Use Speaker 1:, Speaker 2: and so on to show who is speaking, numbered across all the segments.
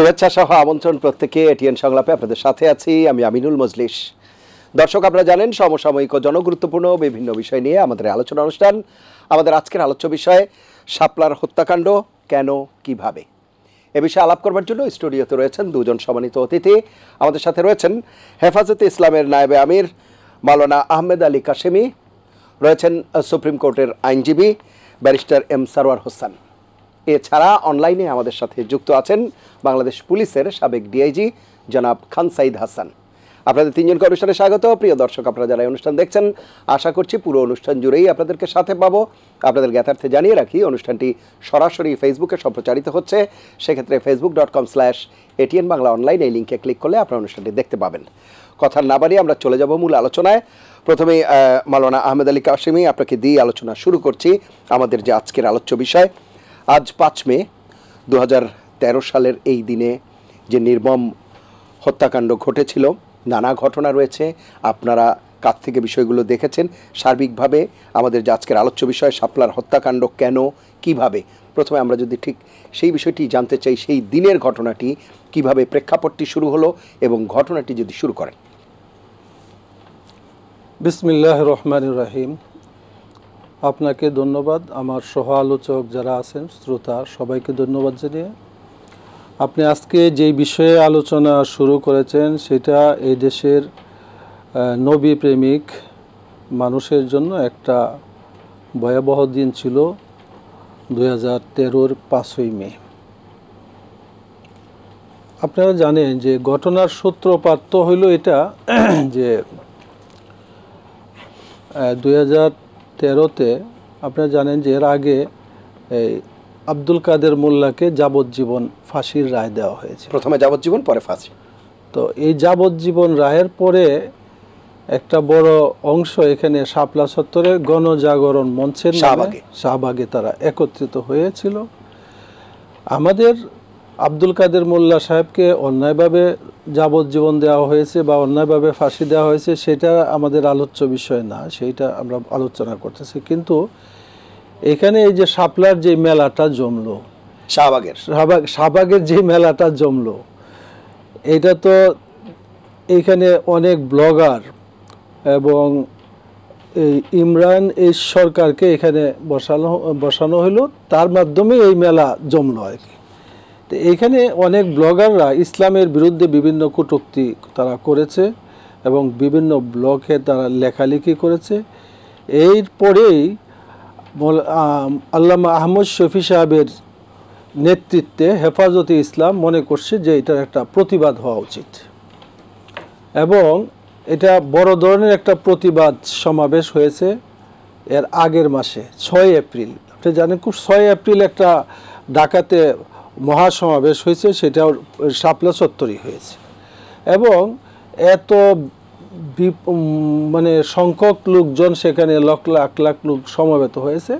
Speaker 1: শুভেচ্ছা সহ আমন্ত্রণ প্রত্যেকে এটিএন সংলাপে আপনাদের সাথে আছি আমি আমিনুল মজলিস। দর্শক, আপনারা জানেন সমসাময়িক ও জনগুরুত্বপূর্ণ বিভিন্ন বিষয় নিয়ে আমাদের আলোচনা অনুষ্ঠান। আমাদের আজকের আলোচ্য বিষয় শাপলার হত্যাকাণ্ড কেন কিভাবে। এ বিষয়ে আলাপ করবার জন্য স্টুডিওতে রয়েছেন দুজন সম্মানিত অতিথি। আমাদের সাথে রয়েছেন হেফাজতে ইসলামের নায়েবে আমির মাওলানা আহমেদ আলী কাশেমি, রয়েছেন সুপ্রিম কোর্টের আইনজীবী ব্যারিস্টার এম সারওয়ার হোসেন। এছাড়া অনলাইনে আমাদের সাথে যুক্ত আছেন বাংলাদেশ পুলিশের সাবেক ডিআইজি জনাব খান সাইদ হাসান। আপনাদের তিনজনকে অনুষ্ঠানে স্বাগত। প্রিয় দর্শক, আপনারা যারা অনুষ্ঠান দেখছেন, আশা করছি পুরো অনুষ্ঠান জুড়েই আপনাদেরকে সাথে পাবো। আপনাদের জ্ঞাতার্থে জানিয়ে রাখি, অনুষ্ঠানটি সরাসরি ফেসবুকে সম্প্রচারিত হচ্ছে। সেক্ষেত্রে facebook.com/ATN বাংলা অনলাইন এই লিঙ্কে ক্লিক করলে আপনারা অনুষ্ঠানটি দেখতে পাবেন। কথা না বাড়িয়ে আমরা চলে যাব মূল আলোচনায়। প্রথমেই মাওলানা আহমেদ আলী কাশেমি, আপনাকে দিয়ে আলোচনা শুরু করছি। আমাদের যে আজকের আলোচ্য বিষয়, আজ 5 মে 2013 সালের এই দিনে যে নির্মম হত্যাকাণ্ড ঘটেছিল, নানা ঘটনা রয়েছে, আপনারা কাছ থেকে বিষয়গুলো দেখেছেন। সার্বিকভাবে আমাদের যে আজকের আলোচ্য বিষয় শাপলার হত্যাকাণ্ড কেন কিভাবে, প্রথমে আমরা যদি ঠিক সেই বিষয়টি জানতে চাই, সেই দিনের ঘটনাটি কিভাবে প্রেক্ষাপটটি শুরু হলো এবং ঘটনাটি যদি শুরু করেন।
Speaker 2: বিসমিল্লাহির রহমানির রহিম। আপনাকে ধন্যবাদ, আমার সহ আলোচক যারা আছেন, শ্রোতা সবাইকে ধন্যবাদ জানিয়ে আপনি আজকে যেই বিষয়ে আলোচনা শুরু করেছেন সেটা এই দেশের নবী প্রেমিক মানুষের জন্য একটা ভয়াবহ দিন ছিল 2013-র 5ই মে। আপনারা জানেন যে ঘটনার সূত্রপাত তো হইল এটা যে 2013-তে আপনারা জানেন যে এর আগে এই আব্দুল কাদের মোল্লাকে যাবজ্জীবন ফাঁসির রায় দেওয়া হয়েছে।
Speaker 1: প্রথমে যাবজ্জীবন, পরে ফাঁসি।
Speaker 2: তো এই যাবজ্জীবন রায়ের পরে একটা বড় অংশ এখানে শাপলা চত্বরে গণজাগরণ মঞ্চের শাহবাগে তারা একত্রিত হয়েছিল। আমাদের আব্দুল কাদের মোল্লা সাহেবকে অন্যায়ভাবে যাবজ্জীবন দেওয়া হয়েছে বা অন্যায়ভাবে ফাঁসি দেওয়া হয়েছে, সেটা আমাদের আলোচ্য বিষয় না, সেইটা আমরা আলোচনা করতেছি। কিন্তু এখানে এই যে শাপলার যে মেলাটা জমলো, শাহবাগের যে মেলাটা জমলো, এটা তো এইখানে অনেক ব্লগার এবং এই ইমরান এই সরকারকে এখানে বসানো হলো, তার মাধ্যমে এই মেলা জমলো আর কি। তো এইখানে অনেক ব্লগাররা ইসলামের বিরুদ্ধে বিভিন্ন কটূক্তি তারা করেছে এবং বিভিন্ন ব্লগে তারা লেখালেখি করেছে। এরপরেই আল্লামা আহমদ শফি সাহেবের নেতৃত্বে হেফাজতে ইসলাম মনে করছে যে এটার একটা প্রতিবাদ হওয়া উচিত এবং এটা বড় ধরনের একটা প্রতিবাদ সমাবেশ হয়েছে এর আগের মাসে 6 এপ্রিল। আপনি জানেন, 6 এপ্রিল একটা ঢাকাতে মহাসমাবেশ হয়েছে, সেটাও শাপলা চত্বরই হয়েছে এবং এত মানে সংখ্যক লোকজন সেখানে লাখ লাখ লোক সমবেত হয়েছে।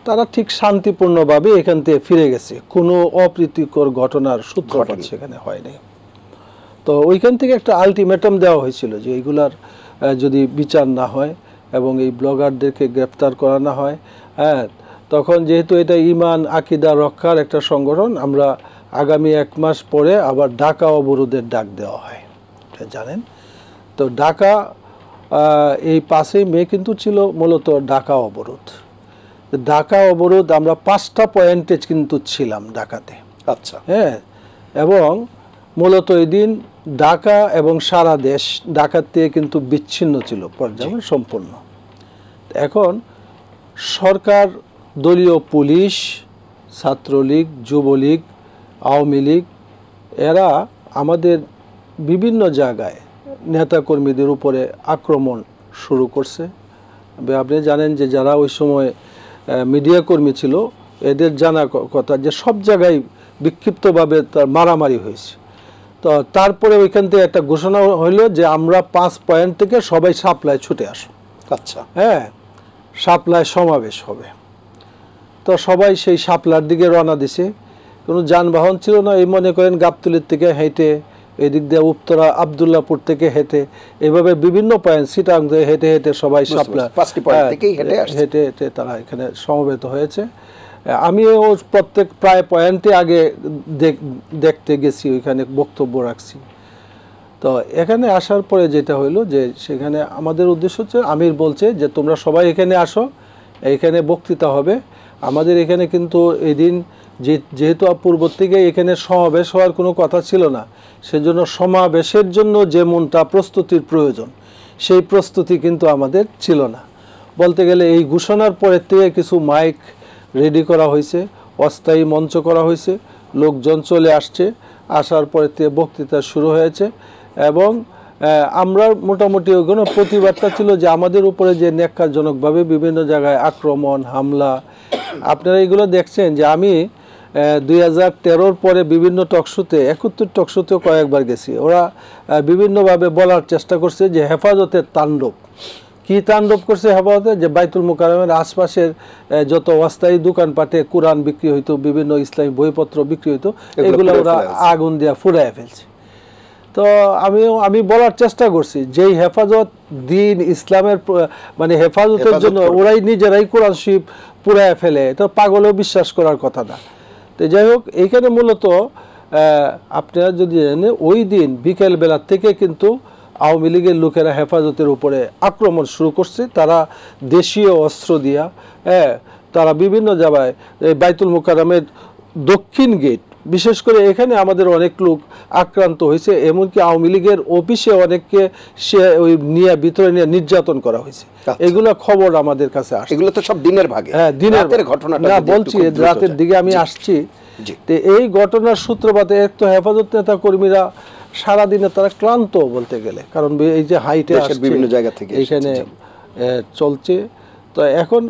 Speaker 2: তারা ঠিক শান্তিপূর্ণভাবে এখান থেকে ফিরে গেছে, কোনো অপ্রীতিকর ঘটনার সূত্রপাত সেখানে হয়নি। তো ওইখান থেকে একটা আলটিমেটাম দেওয়া হয়েছিল যে এইগুলার যদি বিচার না হয় এবং এই ব্লগারদেরকে গ্রেপ্তার করা না হয়, তখন যেহেতু এটা ইমান আকিদা রক্ষার একটা সংগঠন, আমরা আগামী 1 মাস পরে আবার ঢাকা অবরোধের ডাক দেওয়া হয়, জানেন। তো ঢাকা এই 5ই মে কিন্তু ছিল মূলত ঢাকা অবরোধ। ঢাকা অবরোধ আমরা 5টা পয়েন্টে কিন্তু ছিলাম ঢাকাতে।
Speaker 1: আচ্ছা,
Speaker 2: এবং মূলত এই দিন ঢাকা এবং সারা দেশ ঢাকার থেকে কিন্তু বিচ্ছিন্ন ছিল পর্যায়ে সম্পূর্ণ। এখন সরকার, দলীয় পুলিশ, ছাত্রলীগ, যুবলীগ, আওয়ামী লীগ, এরা আমাদের বিভিন্ন জায়গায় নেতাকর্মীদের উপরে আক্রমণ শুরু করছে। আপনি জানেন যে যারা ওই সময় মিডিয়া কর্মী ছিল, এদের জানা কথা যে সব জায়গায় বিক্ষিপ্তভাবে তার মারামারি হয়েছে। তো তারপরে ওইখান থেকে একটা ঘোষণা হইল যে আমরা 5 পয়েন্ট থেকে সবাই শাপলায় ছুটে আসো।
Speaker 1: আচ্ছা,
Speaker 2: শাপলায় সমাবেশ হবে। তো সবাই সেই শাপলার দিকে রওনা দিছে। কোনো যানবাহন ছিল না, এই মনে করেন গাবতলীর থেকে হেঁটে, এদিক দিয়ে উত্তরা আবদুল্লাপুর থেকে হেঁটে, এভাবে বিভিন্ন পয়েন্ট সিটাং থেকে হেঁটে হেঁটে সবাই শাপলা হেঁটে হেঁটে তারা এখানে সমবেত হয়েছে আমিও প্রত্যেক প্রায় পয়েন্টে আগে দেখতে গেছি, ওইখানে বক্তব্য রাখছি। তো এখানে আসার পরে যেটা হইলো যে সেখানে আমাদের উদ্দেশ্য হচ্ছে, আমির বলছে যে তোমরা সবাই এখানে আসো, এইখানে বক্তৃতা হবে। আমাদের এখানে কিন্তু এই দিন যেহেতু পূর্ব থেকে এখানে সমাবেশ হওয়ার কোনো কথা ছিল না, সেজন্য সমাবেশের জন্য যেমনটা প্রস্তুতির প্রয়োজন সেই প্রস্তুতি কিন্তু আমাদের ছিল না। বলতে গেলে এই ঘোষণার পরের থেকে কিছু মাইক রেডি করা হয়েছে, অস্থায়ী মঞ্চ করা হয়েছে, লোকজন চলে আসছে, আসার পরের থেকে বক্তৃতা শুরু হয়েছে। এবং আমরা মোটামুটি ওগুলো প্রতিবাদটা ছিল যে আমাদের উপরে যে ন্যাক্কারজনকভাবে বিভিন্ন জায়গায় আক্রমণ হামলা, আপনারা এগুলো দেখছেন যে আমি 2013 পরে বিভিন্ন টকশোতে 71 টকশোতেও কয়েকবার গেছি। ওরা বিভিন্নভাবে বলার চেষ্টা করছে যে হেফাজতের তাণ্ডব। কি তাণ্ডব করছে হেফাজতে? যে বাইতুল মোকাররমের আশপাশের যত অস্থায়ী দোকানপাটে কোরআন বিক্রি হইতো, বিভিন্ন ইসলামী বইপত্র বিক্রি হইতো, এগুলো ওরা আগুন দিয়া ফুরাইয়া ফেলছে। তো আমি বলার চেষ্টা করছি যেই হেফাজত দিন ইসলামের মানে হেফাজতের জন্য ওরাই নিজেরাই কোরআন শরীফ পুরাইয়া ফেলে, এটা পাগলেও বিশ্বাস করার কথা না। তো যাই হোক, এইখানে মূলত আপনারা যদি জানেন ওই দিন বিকেলবেলা থেকে কিন্তু আওয়ামী লীগের লোকেরা হেফাজতের উপরে আক্রমণ শুরু করছে। তারা দেশীয় অস্ত্র দিয়া তারা বিভিন্ন জায়গায় বাইতুল মোকাররমের দক্ষিণ গেট, বিশেষ করে এখানে আমাদের অনেক লোক আক্রান্ত হয়েছে, এমনকি আওয়ামী লীগের অফিসে অনেককে সে ওই নিয়ে ভিতরে নিয়ে নির্যাতন করা হয়েছে। এগুলো খবর আমাদের কাছে আসছে।
Speaker 1: এগুলো তো সব দিনের ভাগে,
Speaker 2: হ্যাঁ দিনের
Speaker 1: ঘটনাটা
Speaker 2: না বলছি, রাতের দিকে আমি আসছি। তো এই ঘটনার সূত্রপাতে এক তো হেফাজত নেতা কর্মীরা সারাদিনে তারা ক্লান্ত বলতে গেলে, কারণ এই যে হাইটে
Speaker 1: বিভিন্ন জায়গা থেকে
Speaker 2: এখানে চলছে। তো এখন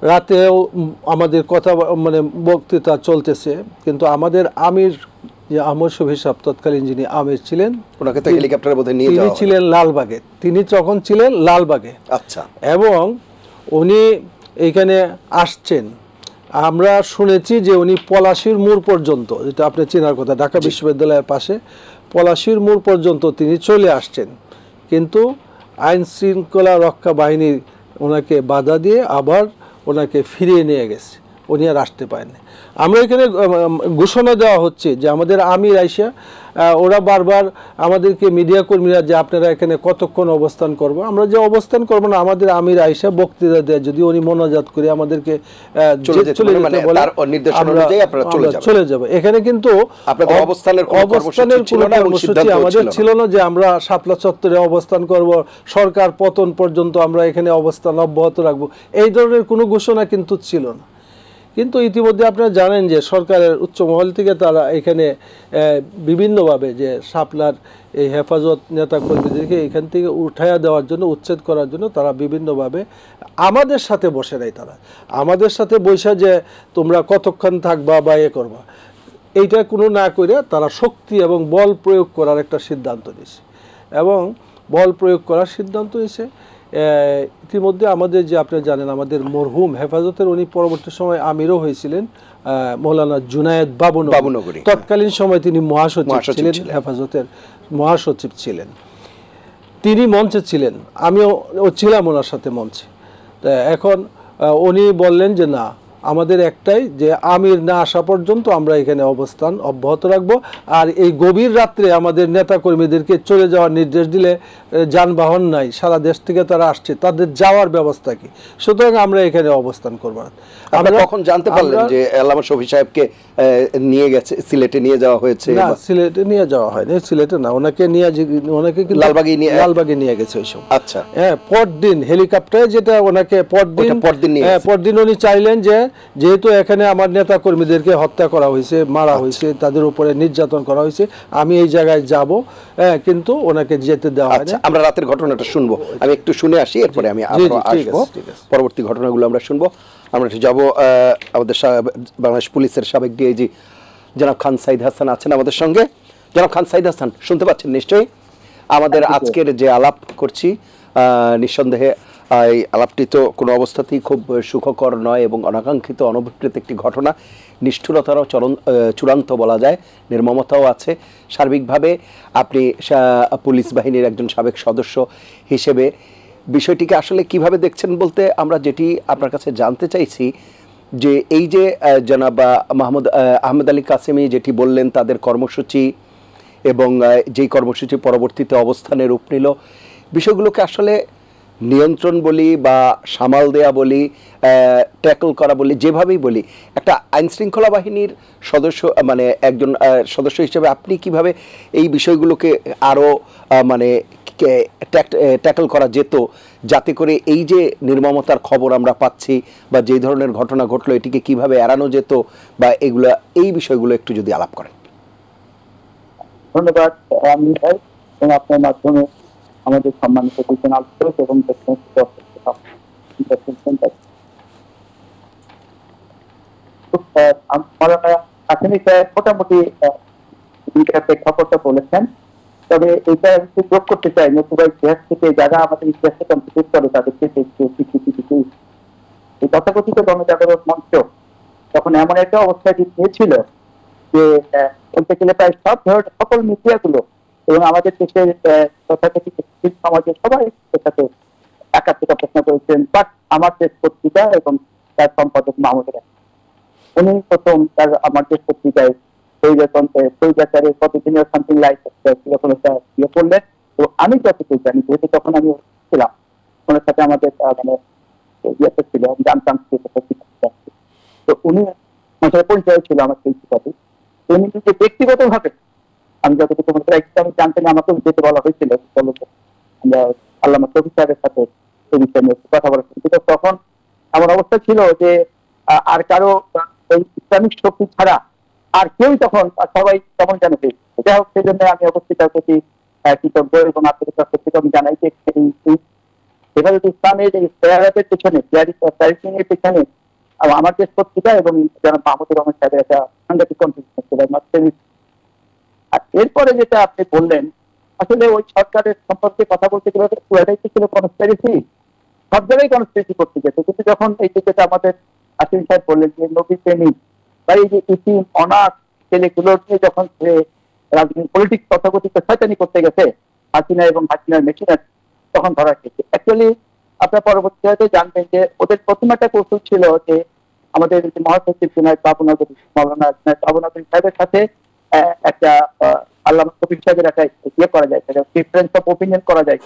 Speaker 2: রাতেও আমাদের কথা মানে বক্তৃতা চলতেছে, কিন্তু আমাদের আমির যে আমর শফি সাহেব তৎকালীন যিনি আমির ছিলেন,
Speaker 1: ওনাকে তো হেলিকপ্টারে বোধহয় নিয়ে যাওয়া
Speaker 2: তিনি ছিলেন লালবাগে, তিনি তখন ছিলেন লালবাগে।
Speaker 1: আচ্ছা।
Speaker 2: এবং উনি এইখানে আসছেন, আমরা শুনেছি যে উনি পলাশীর মোড় পর্যন্ত, যেটা আপনি চেনার কথা, ঢাকা বিশ্ববিদ্যালয়ের পাশে পলাশীর মোড় পর্যন্ত তিনি চলে আসছেন, কিন্তু আইন শৃঙ্খলা রক্ষা বাহিনী ওনাকে বাধা দিয়ে আবার ওনাকে ফিরিয়ে নিয়ে গেছে, উনি আর আসতে পারেননি। আমরা এখানে ঘোষণা দেওয়া হচ্ছে যে আমাদের আমির আইসা, ওরা বারবার আমাদেরকে মিডিয়া কর্মীরা যে আপনারা এখানে কতক্ষণ অবস্থান করব, আমরা যে অবস্থান করব না, আমাদের আমির আইসা বক্তৃতা দেয়, যদি উনি মোনাজাত করে আমাদেরকে চলে যেতে বলে চলে যাব। এখানে কিন্তু অবস্থানের কোনো কর্মসূচি আমাদের ছিল না যে আমরা শাপলা চত্বরে অবস্থান করব, সরকার পতন পর্যন্ত আমরা এখানে অবস্থান অব্যাহত রাখবো, এই ধরনের কোনো ঘোষণা কিন্তু ছিল না। কিন্তু ইতিমধ্যে আপনারা জানেন যে সরকারের উচ্চ মহল থেকে তারা এখানে বিভিন্নভাবে যে শাপলার এই হেফাজত নেতা কর্মীদেরকে এখান থেকে উঠাইয়া দেওয়ার জন্য, উচ্ছেদ করার জন্য তারা বিভিন্নভাবে আমাদের সাথে বসে নাই, তারা আমাদের সাথে বসে যে তোমরা কতক্ষণ থাকবা বা করবা, এইটা কোনো না করে তারা শক্তি এবং বল প্রয়োগ করার একটা সিদ্ধান্ত নিয়েছে। এবং বল প্রয়োগ করার সিদ্ধান্ত নিয়েছে। ইতিমধ্যে আমাদের যে আপনি জানেন আমাদের মরহুম হেফাজতের উনি পরবর্তী সময় আমিরও হয়েছিলেন, মৌলানা জুনায়েদ বাবুনগরী, তৎকালীন সময় তিনি মহাসচিব ছিলেন, হেফাজতের মহাসচিব ছিলেন, তিনি মঞ্চে ছিলেন, আমিও ছিলাম ওনার সাথে মঞ্চে। তা এখন উনি বললেন যে না, আমাদের একটাই যে আমির না আসা পর্যন্ত আমরা এখানে অবস্থান অব্যাহত রাখবো, আর এই গভীর রাত্রে আমাদের নেতা কর্মীদেরকে চলে যাওয়ার নির্দেশ দিলে যানবাহন নাই, সারা দেশ থেকে তারা আসছে, তাদের যাওয়ার ব্যবস্থা কি, সুতরাং আমরা এখানে অবস্থান করবো।
Speaker 1: আমরা কখন জানতে পারলেন যে আল্লামা শফি সাহেবকে নিয়ে গেছে, সিলেটে নিয়ে যাওয়া হয়েছে?
Speaker 2: না, সিলেটে নিয়ে যাওয়া হয়নি, সিলেটে না, ওনাকে কিন্তু লালবাগে নিয়ে গেছে ওইসব।
Speaker 1: আচ্ছা,
Speaker 2: হ্যাঁ, পরদিন হেলিকপ্টারে, যেটা ওনাকে পরদিন উনি চাইলেন যে যেহেতু এখানে আমার নেতা কর্মীদেরকে হত্যা করা হয়েছে, মারা হয়েছে, তাদের উপরে নির্যাতন করা হয়েছে, আমি এই জায়গায় যাব, কিন্তু ওনাকে যেতে দেওয়া হয় না।
Speaker 1: আমরা রাতের ঘটনাটা শুনবো, আমি একটু শুনে আসি, এরপরে আমি আসবো, পরবর্তী ঘটনাগুলো আমরা শুনবো। আমরা যাবো আমাদের বাংলাদেশ পুলিশের সাবেক ডিআইজি জনাব খান সাইদ হাসান আছেন আমাদের সঙ্গে। জনাব খান সাইদ হাসান, শুনতে পাচ্ছেন নিশ্চয়ই? আমাদের আজকের যে আলাপ করছি, নিঃসন্দেহে এই আলাপটি তো কোনো অবস্থাতেই খুব সুখকর নয় এবং অনাকাঙ্ক্ষিত অনভিপ্রেত একটি ঘটনা, নিষ্ঠুরতারও চূড়ান্ত বলা যায়, নির্মমতাও আছে। সার্বিকভাবে আপনি পুলিশ বাহিনীর একজন সাবেক সদস্য হিসেবে বিষয়টিকে আসলে কিভাবে দেখছেন বলতে, আমরা যেটি আপনার কাছে জানতে চাইছি যে এই যে জনাব মাহমুদ আহমেদ আলী কাসেমি যেটি বললেন তাদের কর্মসূচি এবং যেই কর্মসূচি পরবর্তীতে অবস্থানে রূপ নিল, বিষয়গুলোকে আসলে নিয়ন্ত্রণ বলি বা সামাল দেয়া বলি, ট্যাকল করা বলি, যেভাবেই বলি, একটা আইনশৃঙ্খলা বাহিনীর সদস্য মানে একজন সদস্য হিসেবে আপনি কিভাবে এই বিষয়গুলোকে আরও মানে ট্যাকল করা যেত, যাতে করে এই যে নির্মমতার খবর আমরা পাচ্ছি বা যেই ধরনের ঘটনা ঘটলো এটিকে কিভাবে এড়ানো যেত বা এগুলা, এই বিষয়গুলো একটু যদি আলাপ করেন।
Speaker 3: ধন্যবাদ আমি ভাই, এবং আপনার মাধ্যমে আমাদের সম্মানিত দুজন আলোচক এবং মোটামুটি প্রেক্ষাপটটা বলেছেন। তবে এটা একটু যোগ করতে চাই, নতুবা ইতিহাস থেকে যারা আমাদের ইতিহাসে কন্ট্রিবিউট করে তাদেরকে স্বীকৃতি দিতে। এই তথাকথিত গণজাগরণ মঞ্চ তখন এমন একটা অবস্থায় নিয়েছিল যে বলতে গেলে প্রায় সব ধরনের সকল মিডিয়াগুলো এবং আমাদের দেশের তথাকথিত সমাজের সবাই সাথে একাত্মতা প্রশ্ন করেছেন। বাট আমার দেশ পত্রিকা এবং তার সম্পাদক মাহমুদ, উনি প্রথম তার আমার দেশ পত্রিকায় স্বৈরাচারের কতদিনের সামথিং লাইক এরকম একটা ইয়ে করলেন। তো আমি যতটুকু জানি, যেহেতু তখন আমি ছিলাম ওনার সাথে আমাদের মানে ইয়েতে ছিল, আমি জানতাম তো উনি আমার সাথে পরিচয় ছিল আমার সেই শিক্ষাতে। উনি নিজে ব্যক্তিগত ভাবে আমি যতটুকু আমি জানতেন, আমাকে যেতে বলা হয়েছিল আমরা আল্লামা শফিক সাহেবের সাথে এই বিষয় নিয়ে কথা বলা, কিন্তু তখন এমন অবস্থা ছিল যে আর কারো ইসলামিক শক্তি ছাড়া আর কেউই তখন সবাই তখন জানতে। যাই হোক, সেই জন্য আমি অবশ্যই তার প্রতি কৃতজ্ঞ এবং আপনাদের সত্যি আমি জানাই যে এভাবে ইসলামের এই প্রেয়ারের পেছনে এর পেছনে আমার দেশ পত্রিকা এবং যারা মাহমুদুর রহমান সাহেবের একটা সাংঘাতিক কন্ট্রিবিউশন ছিল। আর এরপরে যেটা আপনি বললেন, আসলে ওই সরকারের সম্পর্কে কথা বলতে গেলে পুরাটাই ছিল কনস্পিরেসি, সব জায়গায় কনস্পিরেসি করতে যেত। কিন্তু যখন এই যেটা আমাদের আসিম সাহেব বললেন যে নবী প্রেমিক বা এই যে ইসিম অনাথ ছেলেগুলোকে যখন সে রাজনীতি পলিটিক্স তথাকথিত শয়তানি করতে গেছে হাসিনা এবং হাসিনার মেশিনার, তখন ধরা খেয়েছে। অ্যাকচুয়ালি আপনার পরবর্তী হয়তো জানবেন যে ওদের প্রথম একটা কৌশল ছিল যে আমাদের মহাসচিব জুনায়েদ বাবুনগরী মৌলানা জুনায়েদ বাবুনগরী সাহেবের সাথে একটা আল্লামা শফিক সাহেবের একটা ইয়ে করা যায়, ডিফারেন্স অফ ওপিনিয়ন করা যায়।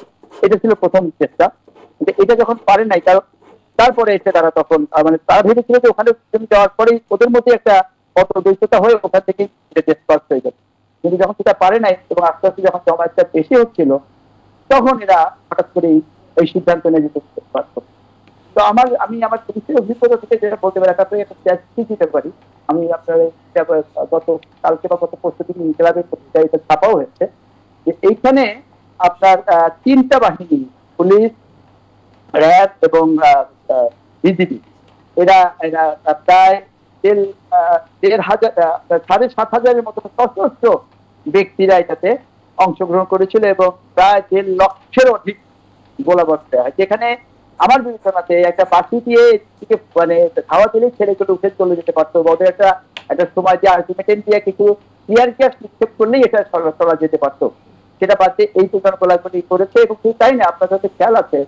Speaker 3: এটা ছিল প্রথম চেষ্টা। কিন্তু এটা যখন পারে নাই, তারপরে এসে তারা তখন মানে তারা ভেবেছিল যে ওখানে যাওয়ার পরেই ওদের মধ্যে একটা অদ্বৈততা হয়ে ওখান থেকে ডিসপার্স হয়ে যাবে। কিন্তু যখন সেটা পারে নাই এবং আস্তে আস্তে যখন জমায়েতটা বেশি হচ্ছিল, তখন এরা হঠাৎ করে এই সিদ্ধান্ত নিয়ে যেতে পারত। তো আমি আমার পরিচয় অভিজ্ঞতা থেকে যেটা বলতে পারি, একটা দিতে পারি। আমি আপনার গত কালকে বা গত পরশু দিন ইনকিলাবের পত্রিকায় এটা ছাপাও হয়েছে যে এইখানে আপনার তিনটা বাহিনী, পুলিশ, র্যাব এবং বিজিবি, এরা প্রায় 7,500-এর মতো সশস্ত্র ব্যক্তিরা এটাতে অংশগ্রহণ করেছিল এবং প্রায় 1.5 লক্ষের অধিক গোলাবর্ষণ হয়। যেখানে আমার বিবেচনাতে একটা বাসি দিয়ে মানে খাওয়া দিলে ছেলেগুলো উঠে চলে যেতে পারতো। ওদের একটা সময় যে আলটিমেটাম দিয়ে কিছু ক্লিয়ার ক্যাশ নিক্ষেপ করলেই এটা চলা যেতে পারতো। সেটা বাদে এই দুজন গোলাগুলি করেছে। এবং তাই না, আপনার কাছে খেয়াল আছে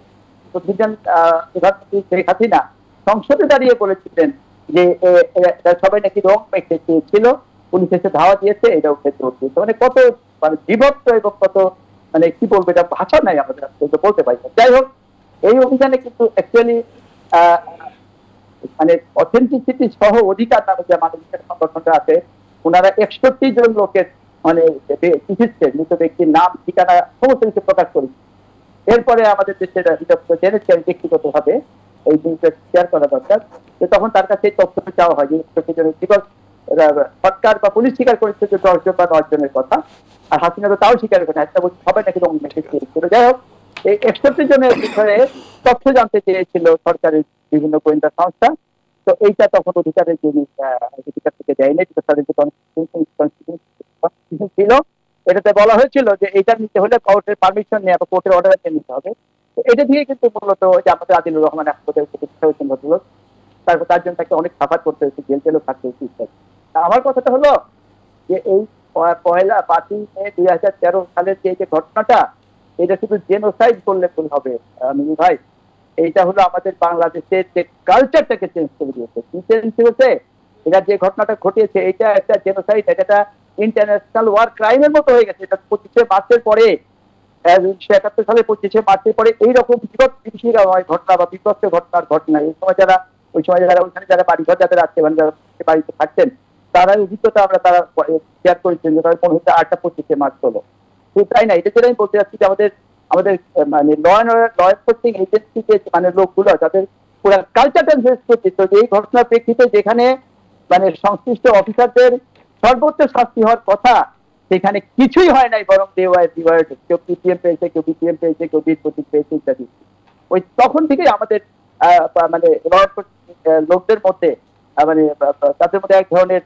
Speaker 3: প্রধানমন্ত্রী শেখ হাসিনা সংসদে দাঁড়িয়ে বলেছিলেন যে সবাই নাকি রং মেখে চেয়েছিল, পুলিশ এসে ধাওয়া দিয়েছে, এটা উঠে চলছে। মানে কত মানে বিভক্ত এবং কত মানে কি বলবো, এটা ভাষা নাই আমাদের বলতে পারি না। যাই হোক, এই অভিযানে কিন্তু অ্যাকচুয়ালি মানে অথেন্টিসিটি সহ অধিকার নামে যে মানবাধিকার সংগঠনটা আছে, ওনারা 61 জন লোকের মানে মৃত ব্যক্তির নাম, ঠিকানা সমস্ত কিছু প্রকাশ করেছে। এরপরে আমাদের দেশের জেনেছি আমি ব্যক্তিগত ভাবে এই জিনিসটা শেয়ার করা দরকার, যে তখন তার কাছে তথ্য চাওয়া হয় যে সরকার বা পুলিশ স্বীকার করেছে যে 10 জন বা 9 জনের কথা, আর হাসিনা তো তাও স্বীকার করে একটা বলছে সবাই নাকি রং মেখে চেয়েছিল। যাই হোক, এই 61 জনের বিষয়ে তথ্য জানতে চেয়েছিল সরকারের বিভিন্ন গোয়েন্দা সংস্থা। তো এইটা তখন অধিকারের জিনিস অধিকার থেকে দেয়নি, তাদের যে কনস্টিটিউশন ছিল এটাতে বলা হয়েছিল যে এটা নিতে হলে কোর্টের পারমিশন নিয়ে বা কোর্টের অর্ডার নিয়ে নিতে হবে। তো এটা দিয়ে কিন্তু মূলত যে আমাদের আদিলুর রহমান চিকিৎসা হয়েছেন ভদ্রলোক, তারপর তার জন্য তাকে অনেক সাফার করতে হয়েছে, জেল টেলও থাকতে হয়েছে। আমার কথাটা হলো যে এই 5ই মে 2013 সালের যে ঘটনাটা, এটা শুধু জেনোসাইড করলে ভুল হবে মিনু ভাই। এইটা হলো আমাদের বাংলাদেশের যে কালচারটাকে চেঞ্জ করে দিয়েছে। কি চেঞ্জ করেছে? এটা যে ঘটনাটা ঘটিয়েছে এটা একটা জেনোসাইড, এটা ইন্টারন্যাশনাল ওয়ার ক্রাইমের মতো হয়ে গেছে। এটা 25শে মার্চের পরে 1971 সালে 25শে মার্চের পরে এইরকম বিপদ ঘটনা বা বিপত্ত ঘটনা এই সময় যারা ওইখানে যারা বাড়িঘর যাদের আছে মানে যারা বাড়িতে থাকতেন তারা অভিজ্ঞতা তারা শেয়ার করেছেন যে তারা 25শে মার্চ হলো। শুধু তাই না, এটা যেটা আমি বলতে চাচ্ছি যে আমাদের মানে ল এনফোর্সিং এজেন্সি যে মানে লোকগুলো যাদের পুরো কালচারটা চেঞ্জ করছে, তো এই ঘটনার প্রেক্ষিতে যেখানে মানে সংশ্লিষ্ট অফিসারদের সর্বোচ্চ শাস্তি হওয়ার কথা সেখানে কিছুই হয় নাই, বরং কেউ পিপিএম পেয়েছে, কেউ বিপিএম পেয়েছে, কেউ বীর প্রতীক পেয়েছে ইত্যাদি। ওই তখন থেকেই আমাদের মানে লোকদের মধ্যে মানে তাদের মধ্যে এক ধরনের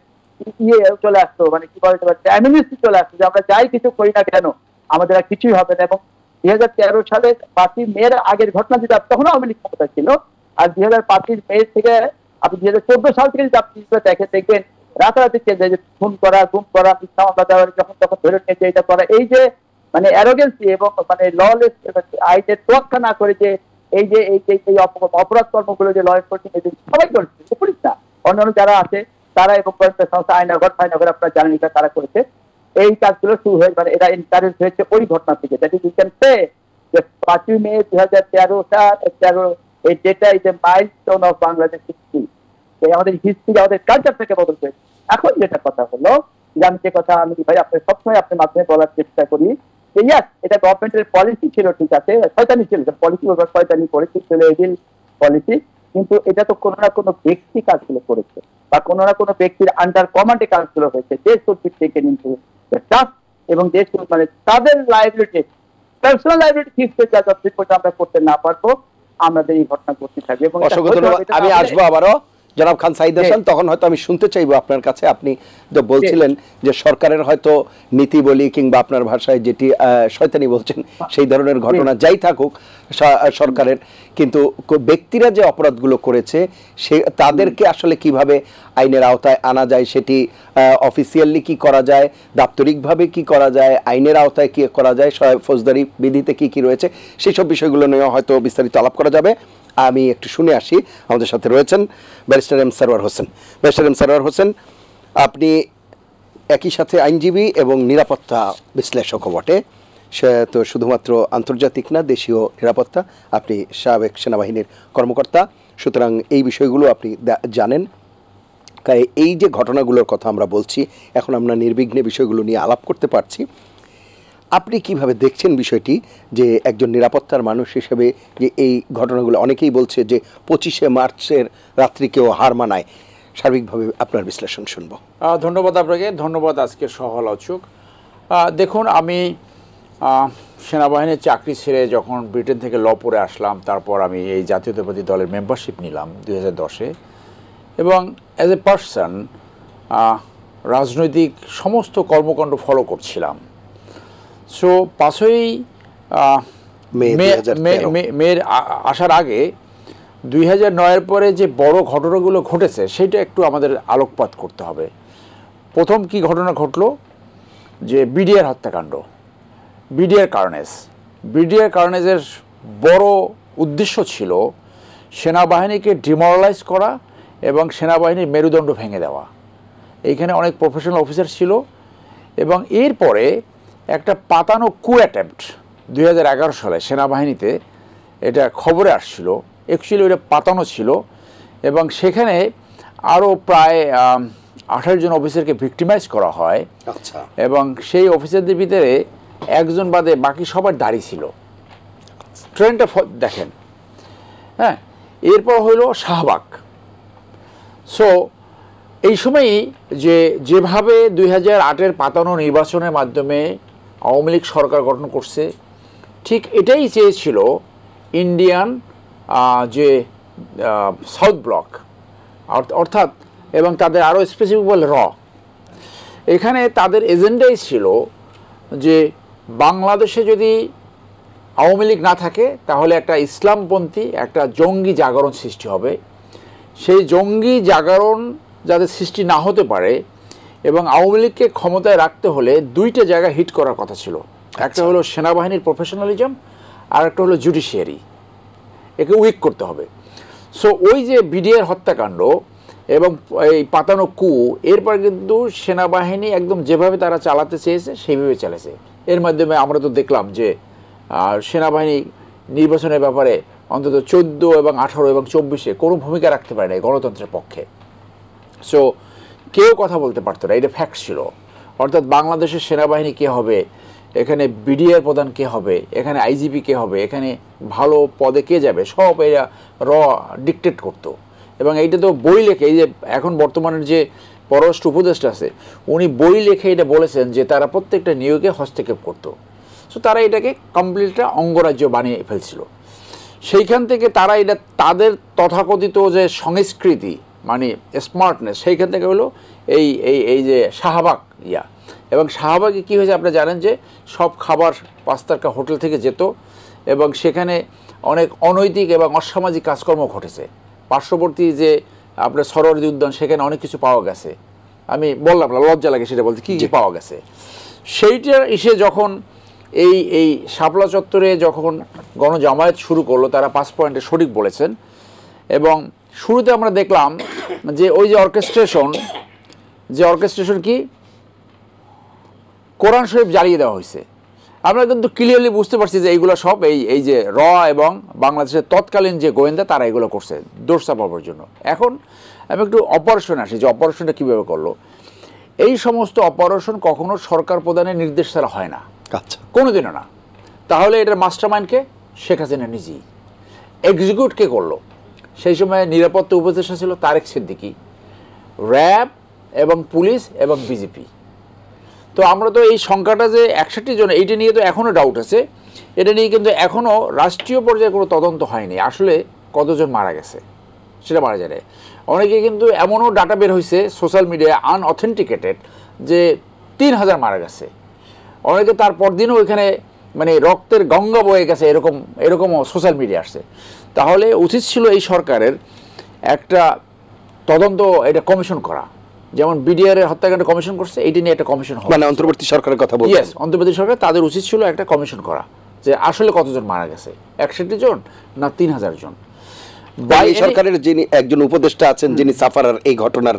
Speaker 3: চলে আসতো, মানে কি বলে অ্যামিনিস্টি চলে আসতো যে আমরা যাই কিছু করি না কেন আমাদের আর কিছুই হবে না। এবং 2013 সালে 5ই মের আগের ঘটনা যেটা তখন আওয়ামী লীগ ক্ষমতা ছিল, আর 2005 মে থেকে আপনি 2014 সাল থেকে যদি আপনি দেখবেন রাতারাতি চেঞ্জ হয়েছে, খুন করা, গুম করা, মিথ্যা মামলা দেওয়া, যখন তখন ধরে নিয়েছে এটা করা, এই যে মানে অ্যারোগেন্সি এবং মানে ললেস আইনের তোয়াক্কা না করে যে এই যে এই অপরাধ কর্মগুলো যে ল এনফোর্সিং এজেন্সি সবাই করছে, পুলিশ না অন্যান্য যারা আছে তারা এবং সংস্থা আইনগর আপনারা জানেন এটা তারা করেছে, এই কাজগুলো শুরু হয়ে মানে এরা এনকারেজ হয়েছে ওই ঘটনা থেকে। That is you can say যে 5ই মে 2013 এই data is a milestone of Bangladesh history. আমাদের হিস্ট্রি আমাদের কালচার থেকে বদল হয়েছে। এখন যেটা কথা হলো যে আমি যে কথা আমি ভাই আপনার সবসময় আপনার মাধ্যমে বলার চেষ্টা করি যে ইয়াস এটা গভর্নমেন্টের পলিসি ছিল, ঠিক আছে, শয়তানি ছিল, পলিসি শয়তানি পলিসি ছিল, এডিল পলিসি, কিন্তু এটা তো কোনো না কোনো ব্যক্তি কাজগুলো করেছে বা কোনো না কোনো ব্যক্তির আন্ডার কমান্ডে কাজগুলো হয়েছে। দেশ কর্তৃক থেকে নিতে ট্রাস্ট এবং দেশ মানে তাদের লাইবিলিটি পার্সোনাল লাইবিলিটি ঠিক হয়ে যা যতদিন পর্যন্ত আমরা করতে না পারবো আমাদের এই ঘটনা ঘটতে থাকবে। এবং
Speaker 1: অসংখ্য ধন্যবাদ। আমি আসবো আবারও জনাব খান সাঈদ হাসান, তখন হয়তো আমি শুনতে চাইবো আপনার কাছে। আপনি তো বলছিলেন যে সরকারের হয়তো নীতি বলি কিংবা আপনার ভাষায় যেটি শয়তানি বলছেন সেই ধরনের ঘটনা যাই থাকুক সরকারের, কিন্তু ব্যক্তিরা যে অপরাধগুলো করেছে সে তাদেরকে আসলে কিভাবে আইনের আওতায় আনা যায়, সেটি অফিসিয়ালি কি করা যায়, দাপ্তরিকভাবে কি করা যায়, আইনের আওতায় কি করা যায়, ফৌজদারি বিধিতে কি কি রয়েছে, সেই সব বিষয়গুলো নিয়ে হয়তো বিস্তারিত আলাপ করা যাবে। আমি একটু শুনে আসি। আমাদের সাথে রয়েছেন barrister M Sarwar Hossain. Barrister M Sarwar Hossain, আপনি একই সাথে আইনজীবী এবং নিরাপত্তা বিশ্লেষকও বটে, সে তো শুধুমাত্র আন্তর্জাতিক না, দেশীয় নিরাপত্তা, আপনি সাবেক সেনাবাহিনীর কর্মকর্তা, সুতরাং এই বিষয়গুলো আপনি জানেন। এই যে ঘটনাগুলোর কথা আমরা বলছি, এখন আমরা নির্বিঘ্নে বিষয়গুলো নিয়ে আলাপ করতে পারছি। আপনি কিভাবে দেখছেন বিষয়টি যে একজন নিরাপত্তার মানুষ হিসেবে যে এই ঘটনাগুলো, অনেকেই বলছে যে 25শে মার্চের রাত্রিকেও হার মানায়, সার্বিকভাবে আপনার বিশ্লেষণ শুনবো।
Speaker 4: ধন্যবাদ আপনাকে, ধন্যবাদ আজকের সহ-আলোচক। দেখুন, আমি সেনাবাহিনীর চাকরি ছেড়ে যখন ব্রিটেন থেকে ল পড়ে আসলাম, তারপর আমি এই জাতীয়তাবাদী দলের মেম্বারশিপ নিলাম 2010-এ, এবং অ্যাজ এ পার্সন রাজনৈতিক সমস্ত কর্মকাণ্ড ফলো করছিলাম। সো 5ই মের আসার আগে 2009-এর পরে যে বড় ঘটনাগুলো ঘটেছে সেটা একটু আমাদের আলোকপাত করতে হবে। প্রথম কি ঘটনা ঘটলো, যে বিডিআর হত্যাকাণ্ড, বিডিআর কার্নেজের বড় উদ্দেশ্য ছিল সেনাবাহিনীকে ডিমোরালাইজ করা এবং সেনাবাহিনীর মেরুদণ্ড ভেঙে দেওয়া। এইখানে অনেক প্রফেশনাল অফিসার ছিল, এবং এরপরে একটা পাতানো কু অ্যাটেম্পট 2011 সালে সেনাবাহিনীতে এটা খবরে আসছিল। অ্যাকচুয়ালি ওটা পাতানো ছিল, এবং সেখানে আরও প্রায় 28 জন অফিসারকে ভিক্টিমাইজ করা হয়।
Speaker 1: আচ্ছা।
Speaker 4: এবং সেই অফিসারদের ভিতরে একজন বাদে বাকি সবার দাড়ি ছিল। ট্রেনটা দেখেন। হ্যাঁ, এরপর হইল শাহবাগ। সো এই সময়ই যেভাবে 2008-এর পাতানো নির্বাচনের মাধ্যমে আওয়ামী লীগ সরকার গঠন করছে, ঠিক এটাই চেয়েছিল ইন্ডিয়ান যে সাউথ ব্লক, অর্থাৎ, এবং তাদের আরও স্পেসিফিক বলে এখানে তাদের এজেন্ডাই ছিল যে বাংলাদেশে যদি আওয়ামী লীগ না থাকে তাহলে একটা ইসলামপন্থী একটা জঙ্গি জাগরণ সৃষ্টি হবে। সেই জঙ্গি জাগরণ যাতে সৃষ্টি না হতে পারে, এবং আওয়ামী লীগকে ক্ষমতায় রাখতে হলে দুইটা জায়গা হিট করার কথা ছিল। একটা হলো সেনাবাহিনীর প্রফেশনালিজম, আর একটা হলো জুডিশিয়ারি। একে উইক করতে হবে। সো ওই যে বিডিআর হত্যাকাণ্ড এবং এই পাতানো কু, এরপর কিন্তু সেনাবাহিনী একদম যেভাবে তারা চালাতে চেয়েছে সেইভাবে চালাছে। এর মাধ্যমে আমরা তো দেখলাম যে সেনাবাহিনী নির্বাচনের ব্যাপারে অন্তত 14 এবং 18 এবং 24-এ কোনো ভূমিকা রাখতে পারে না গণতন্ত্রের পক্ষে। সো কেউ কথা বলতে পারতো না, এটা ফ্যাক্ট ছিল। অর্থাৎ বাংলাদেশের সেনাবাহিনী কে হবে, এখানে বিডিআর প্রধান কে হবে, এখানে আইজিপি কে হবে, এখানে ভালো পদে কে যাবে, সব এরা ডিকটেট করতো। এবং এইটা তো বই লেখে, এই যে এখন বর্তমানের যে পররাষ্ট্র উপদেষ্টা আছে উনি বই লেখে এটা বলেছেন যে তারা প্রত্যেকটা নিয়োগে হস্তক্ষেপ করতো। সো তারা এটাকে কমপ্লিটটা অঙ্গরাজ্য বানিয়ে ফেলছিল। সেইখান থেকে তারা এটা তাদের তথাকথিত যে সংস্কৃতি মানে স্মার্টনেস, সেইখান থেকে হলো এই এই এই যে শাহবাগ ইয়া। এবং শাহবাগে কী হয়েছে আপনারা জানেন যে সব খাবার 5 তারকা হোটেল থেকে যেত এবং সেখানে অনেক অনৈতিক এবং অসামাজিক কাজকর্ম ঘটেছে। পার্শ্ববর্তী যে আপনার সরোয়ারদী উদ্যান, সেখানে অনেক কিছু পাওয়া গেছে। আমি বললাম না, লজ্জা লাগে সেটা বলতে, কী কী পাওয়া গেছে। সেইটার এসে যখন এই এই শাপলা চত্বরে যখন গণজামায়াত শুরু করলো, তারা 5 পয়েন্টে সঠিক বলেছেন। এবং শুরুতে আমরা দেখলাম যে ওই যে অর্কেস্ট্রেশন কি কোরআন শরীফ জ্বালিয়ে দেওয়া হয়েছে। আমরা কিন্তু ক্লিয়ারলি বুঝতে পারছি যে এইগুলো সব এই যে এবং বাংলাদেশের তৎকালীন যে গোয়েন্দা তারা এগুলো করছে দোষ চাপাবার জন্য। এখন আমি একটু অপারেশনে আসি যে অপারেশনটা কীভাবে করলো। এই সমস্ত অপারেশন কখনো সরকার প্রধানের নির্দেশ ছাড়া হয় না,
Speaker 1: আচ্ছা,
Speaker 4: কোনোদিনও না। তাহলে এটার মাস্টারমাইন্ডকে শেখ হাসিনা নিজেই। এক্সিকিউট কে করলো? সেই সময় নিরাপত্তা উপদেষ্টা ছিল তারেক সিদ্দিকী, র্যাব এবং পুলিশ এবং বিজেপি। তো আমরা তো এই সংখ্যাটা যে 61 জন, এইটা নিয়ে তো এখনও ডাউট আছে। এটা নিয়ে কিন্তু এখনও রাষ্ট্রীয় পর্যায়ে কোনো তদন্ত হয়নি আসলে কতজন মারা গেছে সেটা মারা যায়। অনেকে কিন্তু এমনও ডাটা বের হয়েছে সোশ্যাল মিডিয়ায় আনঅথেন্টিকেটেড যে 3000 মারা গেছে। অনেকে তার পরদিনও ওইখানে মানে রক্তের গঙ্গা বয়ে গেছে এরকমও সোশ্যাল মিডিয়া আসছে। তাহলে উচিত ছিল এই সরকারের একটা তদন্ত এটা কমিশন করা, যেমন বিডিআর এর হত্যাকাণ্ড কমিশন করছে, এইটা নিয়ে একটা কমিশন হবে।
Speaker 1: মানে অন্তর্বর্তী সরকারের কথা বলছেন?
Speaker 4: ইয়েস, অন্তর্বর্তী সরকার তাদের উচিত ছিল একটা কমিশন করা যে আসলে কতজন মারা গেছে, 61 জন না 3000 জন।
Speaker 1: এই সরকারের যিনি একজন উপদেষ্টা আছেন যিনি সাফারার এই ঘটনার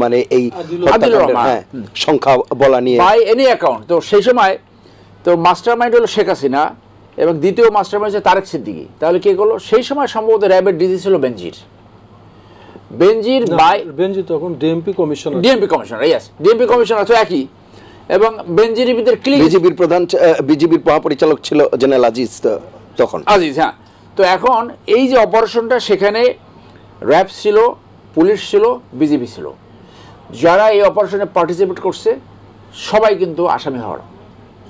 Speaker 1: মানে এই সংখ্যা বলা নিয়ে
Speaker 4: বাই এনি অ্যাকাউন্ট, তো সেই সময় তো মাস্টারমাইন্ড হলো শেখ হাসিনা এবং দ্বিতীয় মাস্টারমাইন্ড হচ্ছে তারেক সিদ্দিকী। তাহলে কে করলো? সেই সময় সম্ভবত র্যাবের ডিজি ছিল বেনজির
Speaker 2: বেনজির তখন DMP commissioner,
Speaker 4: yes DMP commissioner তো একই। এবং বেনজিরের ভিতরে
Speaker 1: বিজিবির প্রধান, বিজিবির মহাপরিচালক ছিল জেনারেল আজিজ তখন।
Speaker 4: আজিজ, হ্যাঁ। তো এখন এই যে অপারেশনটা, সেখানে র্যাব ছিল, পুলিশ ছিল, বিজিবি ছিল। যারা এই অপারেশনে পার্টিসিপেট করছে সবাই কিন্তু আসামি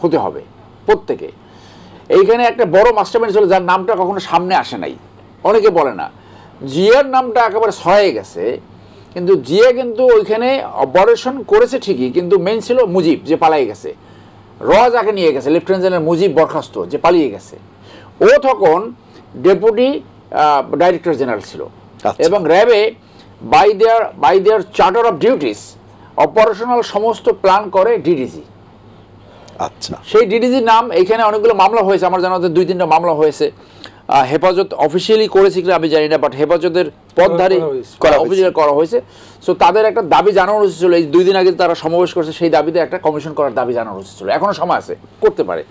Speaker 4: হতে হবে প্রত্যেকে। এইখানে একটা বড় মাস্টারমাইন্ড ছিল যার নামটা কখনো সামনে আসে নাই, অনেকে বলে না। জিয়ার নামটা একেবারে ছয়ে গেছে, কিন্তু জিয়া কিন্তু ওইখানে অপারেশন করেছে ঠিকই, কিন্তু মেইন ছিল মুজিব যে পালিয়ে গেছে। যাকে নিয়ে গেছে লেফটেন্যান্ট জেনারেল মুজিব বরখাস্ত যে পালিয়ে গেছে, ও তখন ডেপুটি ডাইরেক্টর জেনারেল ছিল। এবং র্যাবে by their charter of duties operational সমস্ত প্ল্যান করে ডিডিজি।
Speaker 1: আচ্ছা,
Speaker 4: সেই ডিডিজির নাম এইখানে অনেকগুলো মামলা হয়েছে, আমার জানা 2-3টা মামলা হয়েছে। হেফাজত অফিসিয়ালি করেছে কিনা আমি জানি না, বাট হেফাজতের পদধারী অফিসিয়াল করা হয়েছে। সো তাদের একটা দাবি জানানো উচিত ছিল, এই 2 দিন আগে তারা সমাবেশ করছে, সেই দাবিতে একটা কমিশন করার দাবি জানানো উচিত ছিল। এখনো সময় আছে, করতে পারে।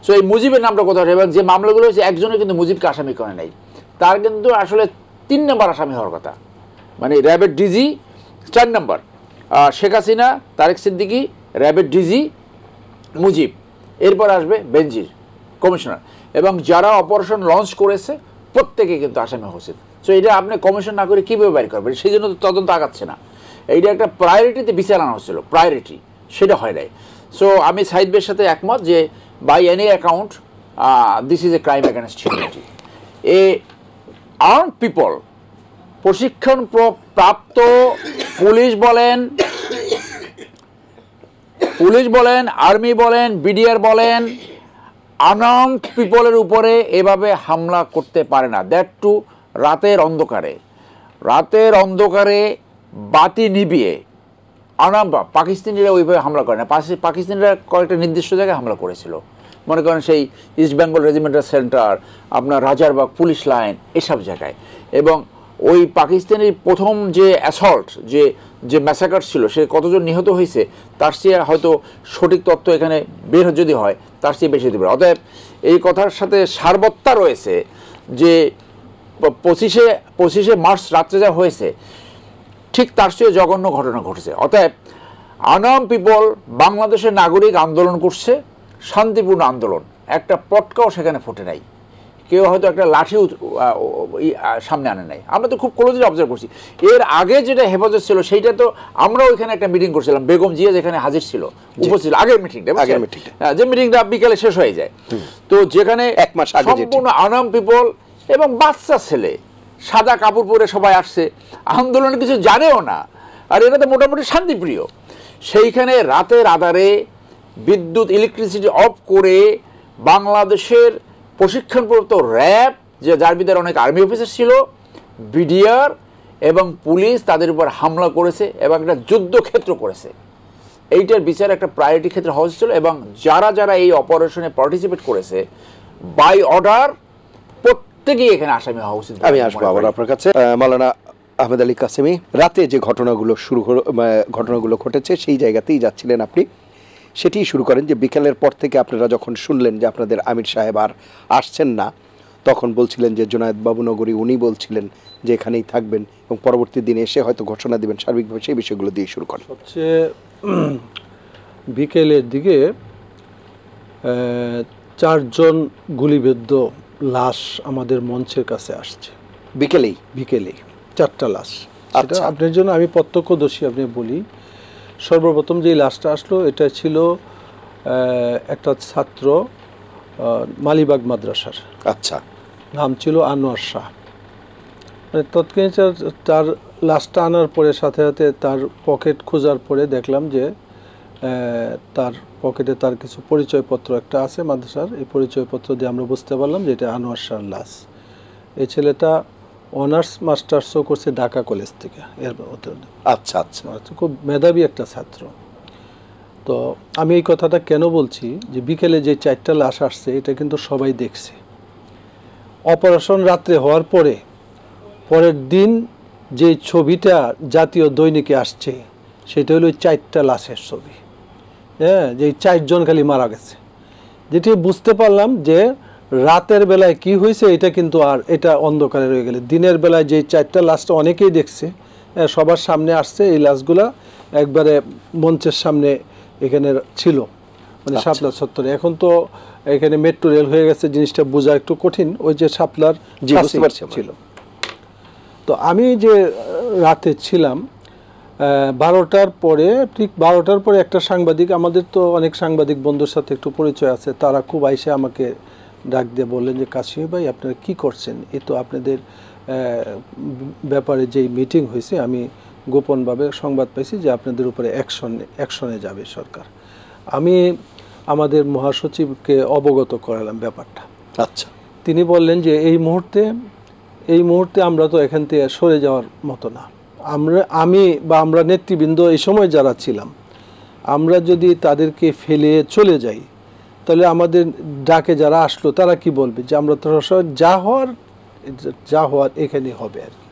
Speaker 4: সো এই মুজিবের নামটা কোথাও, এবং যে মামলাগুলো হয়েছে একজনও কিন্তু মুজিবকে আসামি করে নাই, তার কিন্তু আসলে 3 নম্বর আসামি হওয়ার কথা। মানে র্যাবের ডিজি 4 নম্বর, শেখ হাসিনা, তারেক সিদ্দিকী, র্যাবের ডিজি মুজিব, এরপর আসবে বেনজির কমিশনার। এবং যারা অপারেশন লঞ্চ করেছে প্রত্যেকে কিন্তু আসামি হয়েছে। সো এটা আপনি কমিশন না করে কীভাবে বাইর করবেন? সেই জন্য তো তদন্ত আগাচ্ছে না। এইটা একটা প্রায়োরিটিতে বিচার আনা হচ্ছিল, প্রায়োরিটি সেটা হয় নাই। সো আমি সাইদ ভাইয়ের সাথে একমত যে by any account this is a crime against humanity. A arm people, প্রশিক্ষণ প্রাপ্ত পুলিশ বলেন, আর্মি বলেন, বিডিআর বলেন, আনআর্মড পিপলের উপরে এভাবে হামলা করতে পারে না। দ্যাট টু রাতের অন্ধকারে বাতি নিভিয়ে। পাকিস্তানিরা ওইভাবে হামলা করে না। পাকিস্তানিরা কয়েকটা নির্দিষ্ট জায়গায় হামলা করেছিল, মনে করেন সেই ইস্ট বেঙ্গল রেজিমেন্টাল সেন্টার, আপনার রাজারবাগ পুলিশ লাইন, এসব জায়গায়। এবং ওই পাকিস্তানি প্রথম যে অ্যাসল্ট, যে ম্যাসাকার ছিল, সে কতজন নিহত হয়েছে তার চেয়ে হয়তো সঠিক তথ্য এখানে বের যদি হয় তার চেয়ে বেশি হতে পারে। অতএব এই কথার সাথে সারবত্তা রয়েছে যে 25শে মার্চ রাত্রে যা হয়েছে ঠিক তার চেয়ে জঘন্য ঘটনা ঘটেছে। অতএব আনাম পিপল বাংলাদেশের নাগরিক আন্দোলন করছে, শান্তিপূর্ণ আন্দোলন, একটা পটকাও সেখানে ফোটে নাই, কেউ হয়তো একটা লাঠিও সামনে আনে নাই। আমরা তো খুব ক্লোজলি অবজার্ভ করছি। এর আগে যেটা হেফাজত ছিল সেইটা তো আমরাও এখানে একটা মিটিং করছিলাম, বেগম জিয়া যেখানে হাজির ছিল, উপস্থিত, আগের মিটিংটা, যে মিটিংটা বিকালে শেষ হয়ে যায়, তো যেখানে
Speaker 1: 1 মাস আগে
Speaker 4: সম্পূর্ণ আনাম পিপল এবং বাচ্চা ছেলে সাদা কাপড় পরে সবাই আসছে, আন্দোলনে কিছু জানেও না, আর এরা তো মোটামুটি শান্তিপ্রিয়। সেইখানে রাতের আধারে বিদ্যুৎ ইলেকট্রিসিটি অফ করে বাংলাদেশের প্রশিক্ষণপ্রাপ্ত র্যাব, যে যার ভিতরে অনেক আর্মি অফিসার ছিল, বিডিআর এবং পুলিশ তাদের উপর হামলা করেছে এবং একটা যুদ্ধক্ষেত্র করেছে। এইটার বিচার একটা প্রায়োরিটি ক্ষেত্রে হওয়া ছিল। এবং যারা যারা এই অপারেশনে পার্টিসিপেট করেছে বাই অর্ডার প্রত্যেকেই এখানে আসামি হওয়া উচিত।
Speaker 1: আমি আসবো আবার আপনার কাছে। মাওলানা আহমেদ আলী কাসেমি, রাতে যে ঘটনাগুলো ঘটেছে সেই জায়গাতেই যাচ্ছিলেন আপনি, সেটিই শুরু করেন যে বিকেলের পর থেকে আপনারা যখন শুনলেন যে আপনাদের আমির সাহেব আর আসছেন না, তখন বলছিলেন যে জুনায়েদ বাবুনগরী উনি বলছিলেন যে এখানেই থাকবেন এবং পরবর্তী দিনে এসে হয়তো ঘোষণা দেবেন। সার্বিকভাবে সেই বিষয়গুলো দিয়ে শুরু করেন।
Speaker 2: হচ্ছে বিকেলের দিকে 4জন গুলিবিদ্ধ লাশ আমাদের মঞ্চের কাছে আসছে।
Speaker 1: বিকেলেই
Speaker 2: 4টা লাশ। সেটা আপনার জন্য আমি প্রত্যক্ষদর্শী, আপনি বলি। সর্বপ্রথম যে লাশটা আসলো এটা ছিল একটা ছাত্র মালিবাগ মাদ্রাসার,
Speaker 1: আচ্ছা,
Speaker 2: নাম ছিল আনোয়ার শাহ। মানে তৎক্ষণিক তার লাশটা আনার পরে সাথে সাথে তার পকেট খোঁজার পরে দেখলাম যে তার পকেটে তার কিছু পরিচয়পত্র একটা আছে মাদ্রাসার। এই পরিচয়পত্র দিয়ে আমরা বুঝতে পারলাম যে এটা আনোয়ার শাহর লাশ। এই ছেলেটা অনার্স মাস্টার্সও করছে ঢাকা কলেজ থেকে।
Speaker 1: আচ্ছা আচ্ছা,
Speaker 2: খুব মেধাবী একটা ছাত্র। তো আমি এই কথাটা কেন বলছি যে বিকেলে যে 4টা লাশ আসছে এটা কিন্তু সবাই দেখছে। অপারেশন রাত্রে হওয়ার পরে পরের দিন যে ছবিটা জাতীয় দৈনিকে আসছে সেটা হলো 4টা লাশের ছবি। হ্যাঁ, যে 4 জন খালি মারা গেছে। যেটি বুঝতে পারলাম যে রাতের বেলায় কি হয়েছে এটা কিন্তু আর এটা অন্ধকারে রয়ে গেলে, দিনের বেলায় যে 4টা লাশটা অনেকেই দেখছে, সবার সামনে আসছে। এই লাশগুলা একবারে মঞ্চের সামনে এখানে ছিল, মানে শাপলা চত্বরে। এখন তো এখানে মেট্রো রেল হয়ে গেছে, জিনিসটা বোঝা একটু কঠিন। ওই যে শাপলার ছিল। তো আমি যে রাতে ছিলাম 12টার পরে, ঠিক 12টার পরে একটা সাংবাদিক, আমাদের তো অনেক সাংবাদিক বন্ধুর সাথে একটু পরিচয় আছে, তারা খুব আইসে আমাকে ডাক দিয়ে বললেন যে কাশিম ভাই আপনারা কি করছেন, এ তো আপনাদের ব্যাপারে যেই মিটিং হয়েছে আমি গোপনভাবে সংবাদ পাইছি যে আপনাদের উপরে অ্যাকশনে যাবে সরকার। আমি আমাদের মহাসচিবকে অবগত করালাম ব্যাপারটা।
Speaker 1: আচ্ছা,
Speaker 2: তিনি বললেন যে এই মুহূর্তে আমরা তো এখান থেকে সরে যাওয়ার মতো না। আমরা নেতৃবৃন্দ এই সময় যারা ছিলাম, আমরা যদি তাদেরকে ফেলে চলে যাই তাহলে আমাদের ডাকে যারা আসলো তারা কি বলবে যে আমরা তো যা হওয়ার এখানে হবে আর কি।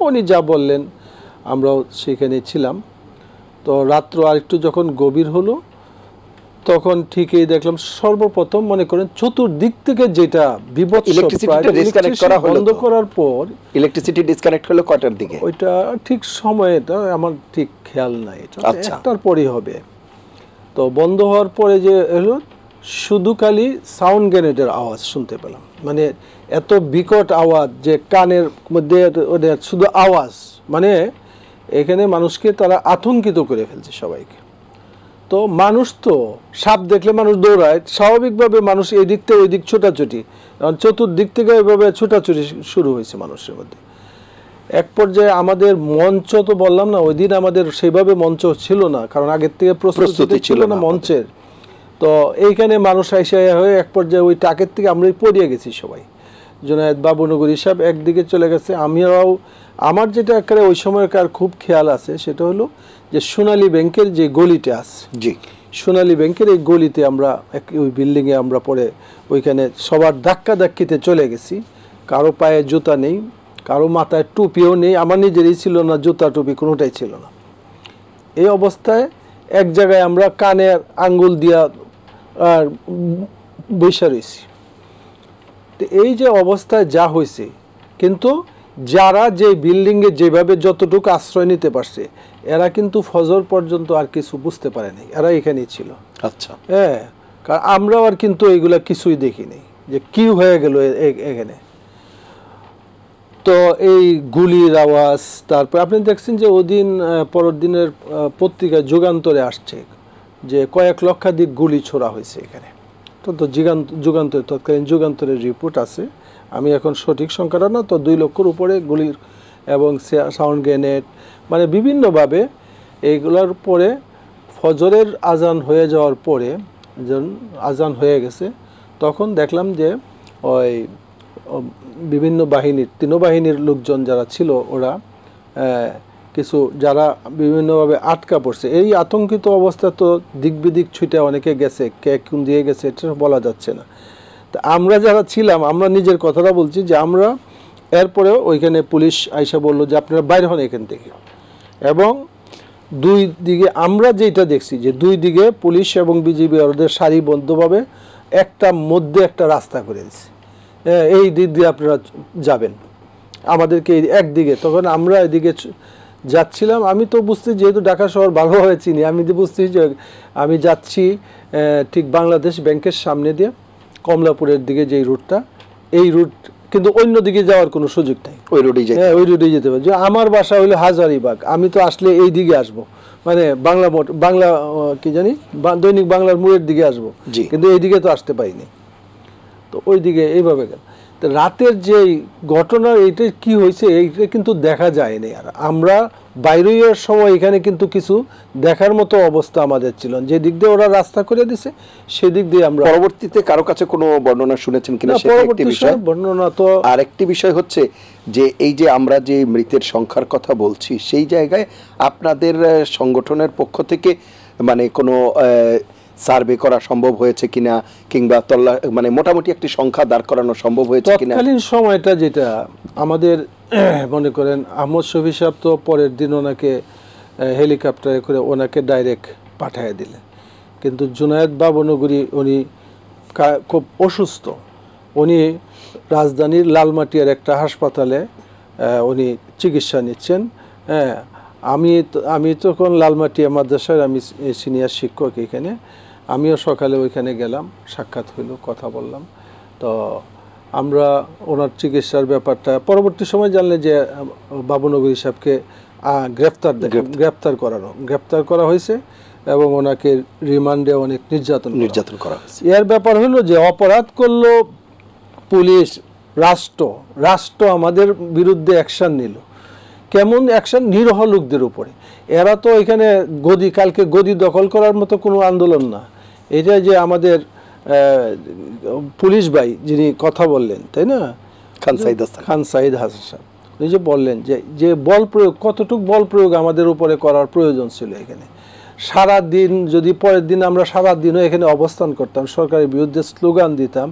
Speaker 2: উনি যা বললেন আমরাও সেখানে ছিলাম। তো রাত্র আরেকটু যখন গভীর হলো তখন ঠিকই দেখলাম সর্বপ্রথম মনে করেন চতুর্দিক থেকে যেটা বিভৎস বন্ধ করার পর
Speaker 1: ইলেকট্রিসিটি ডিসকানেক্ট হলো কয়টার দিকে?
Speaker 2: ওইটা ঠিক সময়টা আমার ঠিক খেয়াল নাই, একটার পরই হবে। তো বন্ধ হওয়ার পরে যে এলো শুধু খালি সাউন্ড গ্রেনেডের আওয়াজ শুনতে পেলাম, মানে এত বিকট আওয়াজ যে কানের মধ্যে শুধু আওয়াজ, মানে এখানে মানুষকে তারা আতঙ্কিত করে ফেলছে সবাইকে। তো মানুষ তো সাপ দেখলে মানুষ দৌড়ায়, স্বাভাবিকভাবে মানুষ এই দিক থেকে ওই দিক ছোটাছুটি, চতুর্দিক থেকে এভাবে ছোটাছুটি শুরু হয়েছে মানুষের মধ্যে। এক পর্যায়ে আমাদের মঞ্চ তো বললাম না, ওই দিন আমাদের সেইভাবে মঞ্চ ছিল না, কারণ আগের থেকে প্রস্তুতি ছিল না মঞ্চের। তো এইখানে মানুষ আইসা হয়ে এক পর্যায়ে ওই টাকের থেকে আমরাই পড়িয়ে গেছি সবাই। জুনায়েদ বাবুনগরী সাহেব একদিকে চলে গেছে, আমার যেটা একেবারে ওই সময়কার খুব খেয়াল আছে সেটা হলো যে সোনালী ব্যাংকের যে গলিটা আছে,
Speaker 1: জি,
Speaker 2: সোনালী ব্যাংকের এই গলিতে আমরা ওই বিল্ডিংয়ে আমরা পরে ওইখানে সবার ধাক্কাধাক্কিতে চলে গেছি। কারো পায়ে জুতা নেই, কারো মাথায় টুপিও নেই, আমার নিজেরই ছিল না জুতা টুপি, কোনোটাই ছিল না। এই অবস্থায় এক জায়গায় আমরা কানে আঙ্গুল দিয়া বৈশা রয়েছি। তো এই যে অবস্থায় যা হয়েছে, কিন্তু যারা যে বিল্ডিংয়ে যেভাবে যতটুকু আশ্রয় নিতে পারছে এরা কিন্তু ফজর পর্যন্ত আর কিছু বুঝতে পারেনি, এরা এখানেই ছিল।
Speaker 1: আচ্ছা,
Speaker 2: হ্যাঁ, কারণ আমরাও আর কিন্তু এইগুলা কিছুই দেখিনি যে কি হয়ে গেল এখানে। তো এই গুলির আওয়াজ, তারপর আপনি দেখছেন যে ওদিন পরের দিনের পত্রিকায় যুগান্তরে আসছে যে কয়েক লক্ষাধিক গুলি ছোড়া হয়েছে এখানে। তো যুগান্তর তৎকালীন যুগান্তরের রিপোর্ট আছে, আমি এখন সঠিক সংখ্যাটা না, তো 2 লক্ষর উপরে গুলির এবং সাউন্ড গ্রেনেড, মানে বিভিন্নভাবে এইগুলোর পরে ফজরের আজান হয়ে যাওয়ার পরে, যখন আজান হয়ে গেছে তখন দেখলাম যে ওই বিভিন্ন বাহিনীর, 3 বাহিনীর লোকজন যারা ছিল ওরা কিছু যারা বিভিন্নভাবে আটকা পড়ছে। এই আতঙ্কিত অবস্থা তো দিক বিদিক ছুটে অনেকে গেছে, কে কোন দিয়ে গেছে এটা বলা যাচ্ছে না। তা আমরা যারা ছিলাম, আমরা নিজের কথাটা বলছি যে আমরা এরপরেও ওইখানে পুলিশ আইসা বললো যে আপনারা বাইরে হন এখান থেকে, এবং 2 দিকে আমরা যেটা দেখছি যে 2 দিকে পুলিশ এবং বিজিবি ওদের সারিবদ্ধভাবে মধ্যে একটা রাস্তা করে দিচ্ছে, এই দিক দিয়ে আপনারা যাবেন, আমাদেরকে একদিকে। তখন আমরা এদিকে যাচ্ছিলাম, আমি তো বুঝতে, যেহেতু ঢাকা শহর ভালোভাবে চিনি, আমি তো বুঝতে যে আমি যাচ্ছি ঠিক বাংলাদেশ ব্যাংকের সামনে দিয়ে কমলাপুরের দিকে যেই রুটটা, এই রুট কিন্তু অন্য দিকে যাওয়ার কোনো সুযোগ নেই, ওই রুটেই যেতে পারে। যে আমার বাসা হইলো হাজারীবাগ, আমি তো আসলে এই দিকে আসবো, মানে বাংলা কি জানি দৈনিক বাংলার মোড়ের দিকে আসবো, কিন্তু এই দিকে তো আসতে পারিনি। তো ওই দিকে এইভাবে গেল। তো রাতের যে ঘটনা, এইটা কি হয়েছে এইটা কিন্তু দেখা যায়নি। আর আমরা বাইরের সময় এখানে কিন্তু কিছু দেখার মতো অবস্থা আমাদের ছিল, যে দিক দিয়ে ওরা রাস্তা করে দিছে সেদিক দিয়ে আমরা।
Speaker 1: পরবর্তীতে কারো কাছে কোনো বর্ণনা শুনেছেন কিনা সেটা একটি বিষয়।
Speaker 2: বর্ণনা তো
Speaker 1: আরেকটি বিষয় হচ্ছে যে এই যে আমরা যে মৃতের সংখ্যার কথা বলছি, সেই জায়গায় আপনাদের সংগঠনের পক্ষ থেকে মানে কোনো সার্ভে করা সম্ভব হয়েছে কিনা, কিংবা মানে মোটামুটি একটি সংখ্যা দাঁড় করানো সম্ভব হয়েছে কিনা?
Speaker 2: তৎকালীন সময়টা যেটা আমাদের মনে করেন, আহমদ শফি সাহেব তো পরের দিন ওনাকে হেলিকপ্টারে করে ওনাকে ডাইরেক্ট পাঠিয়ে দিলেন, কিন্তু জুনায়েদ বাবনগরী উনি খুব অসুস্থ, উনি রাজধানীর লালমাটিয়ার একটা হাসপাতালে উনি চিকিৎসা নিচ্ছেন। হ্যাঁ, আমি তখন লালমাটিয়া মাদ্রাসার আমি সিনিয়র শিক্ষক এখানে, আমিও সকালে ওইখানে গেলাম, সাক্ষাৎ হইল, কথা বললাম। তো আমরা ওনার ব্যাপারটা পরবর্তী সময় জানলে যে বাবনগরী সাহেবকে গ্রেফতার করা হয়েছে এবং ওনাকে রিমান্ডে অনেক নির্যাতন করা হয়েছে। এর ব্যাপার হলো যে অপরাধ করলো পুলিশ, রাষ্ট্র আমাদের বিরুদ্ধে অ্যাকশন নিল। কেমন অ্যাকশন? নিরহ লোকদের উপরে। এরা তো এখানে কালকে গদি দখল করার মতো কোনো আন্দোলন না, এটা যে আমাদের পুলিশ ভাই যিনি কথা বললেন, তাই না, খান সাইদ হাসান সাহেব, উনি যে বললেন যে বল প্রয়োগ, কতটুকু বল প্রয়োগ আমাদের উপরে করার প্রয়োজন ছিল এখানে। সারা দিন যদি পরের দিন আমরা সারা দিনও এখানে অবস্থান করতাম, সরকারের বিরুদ্ধে স্লোগান দিতাম,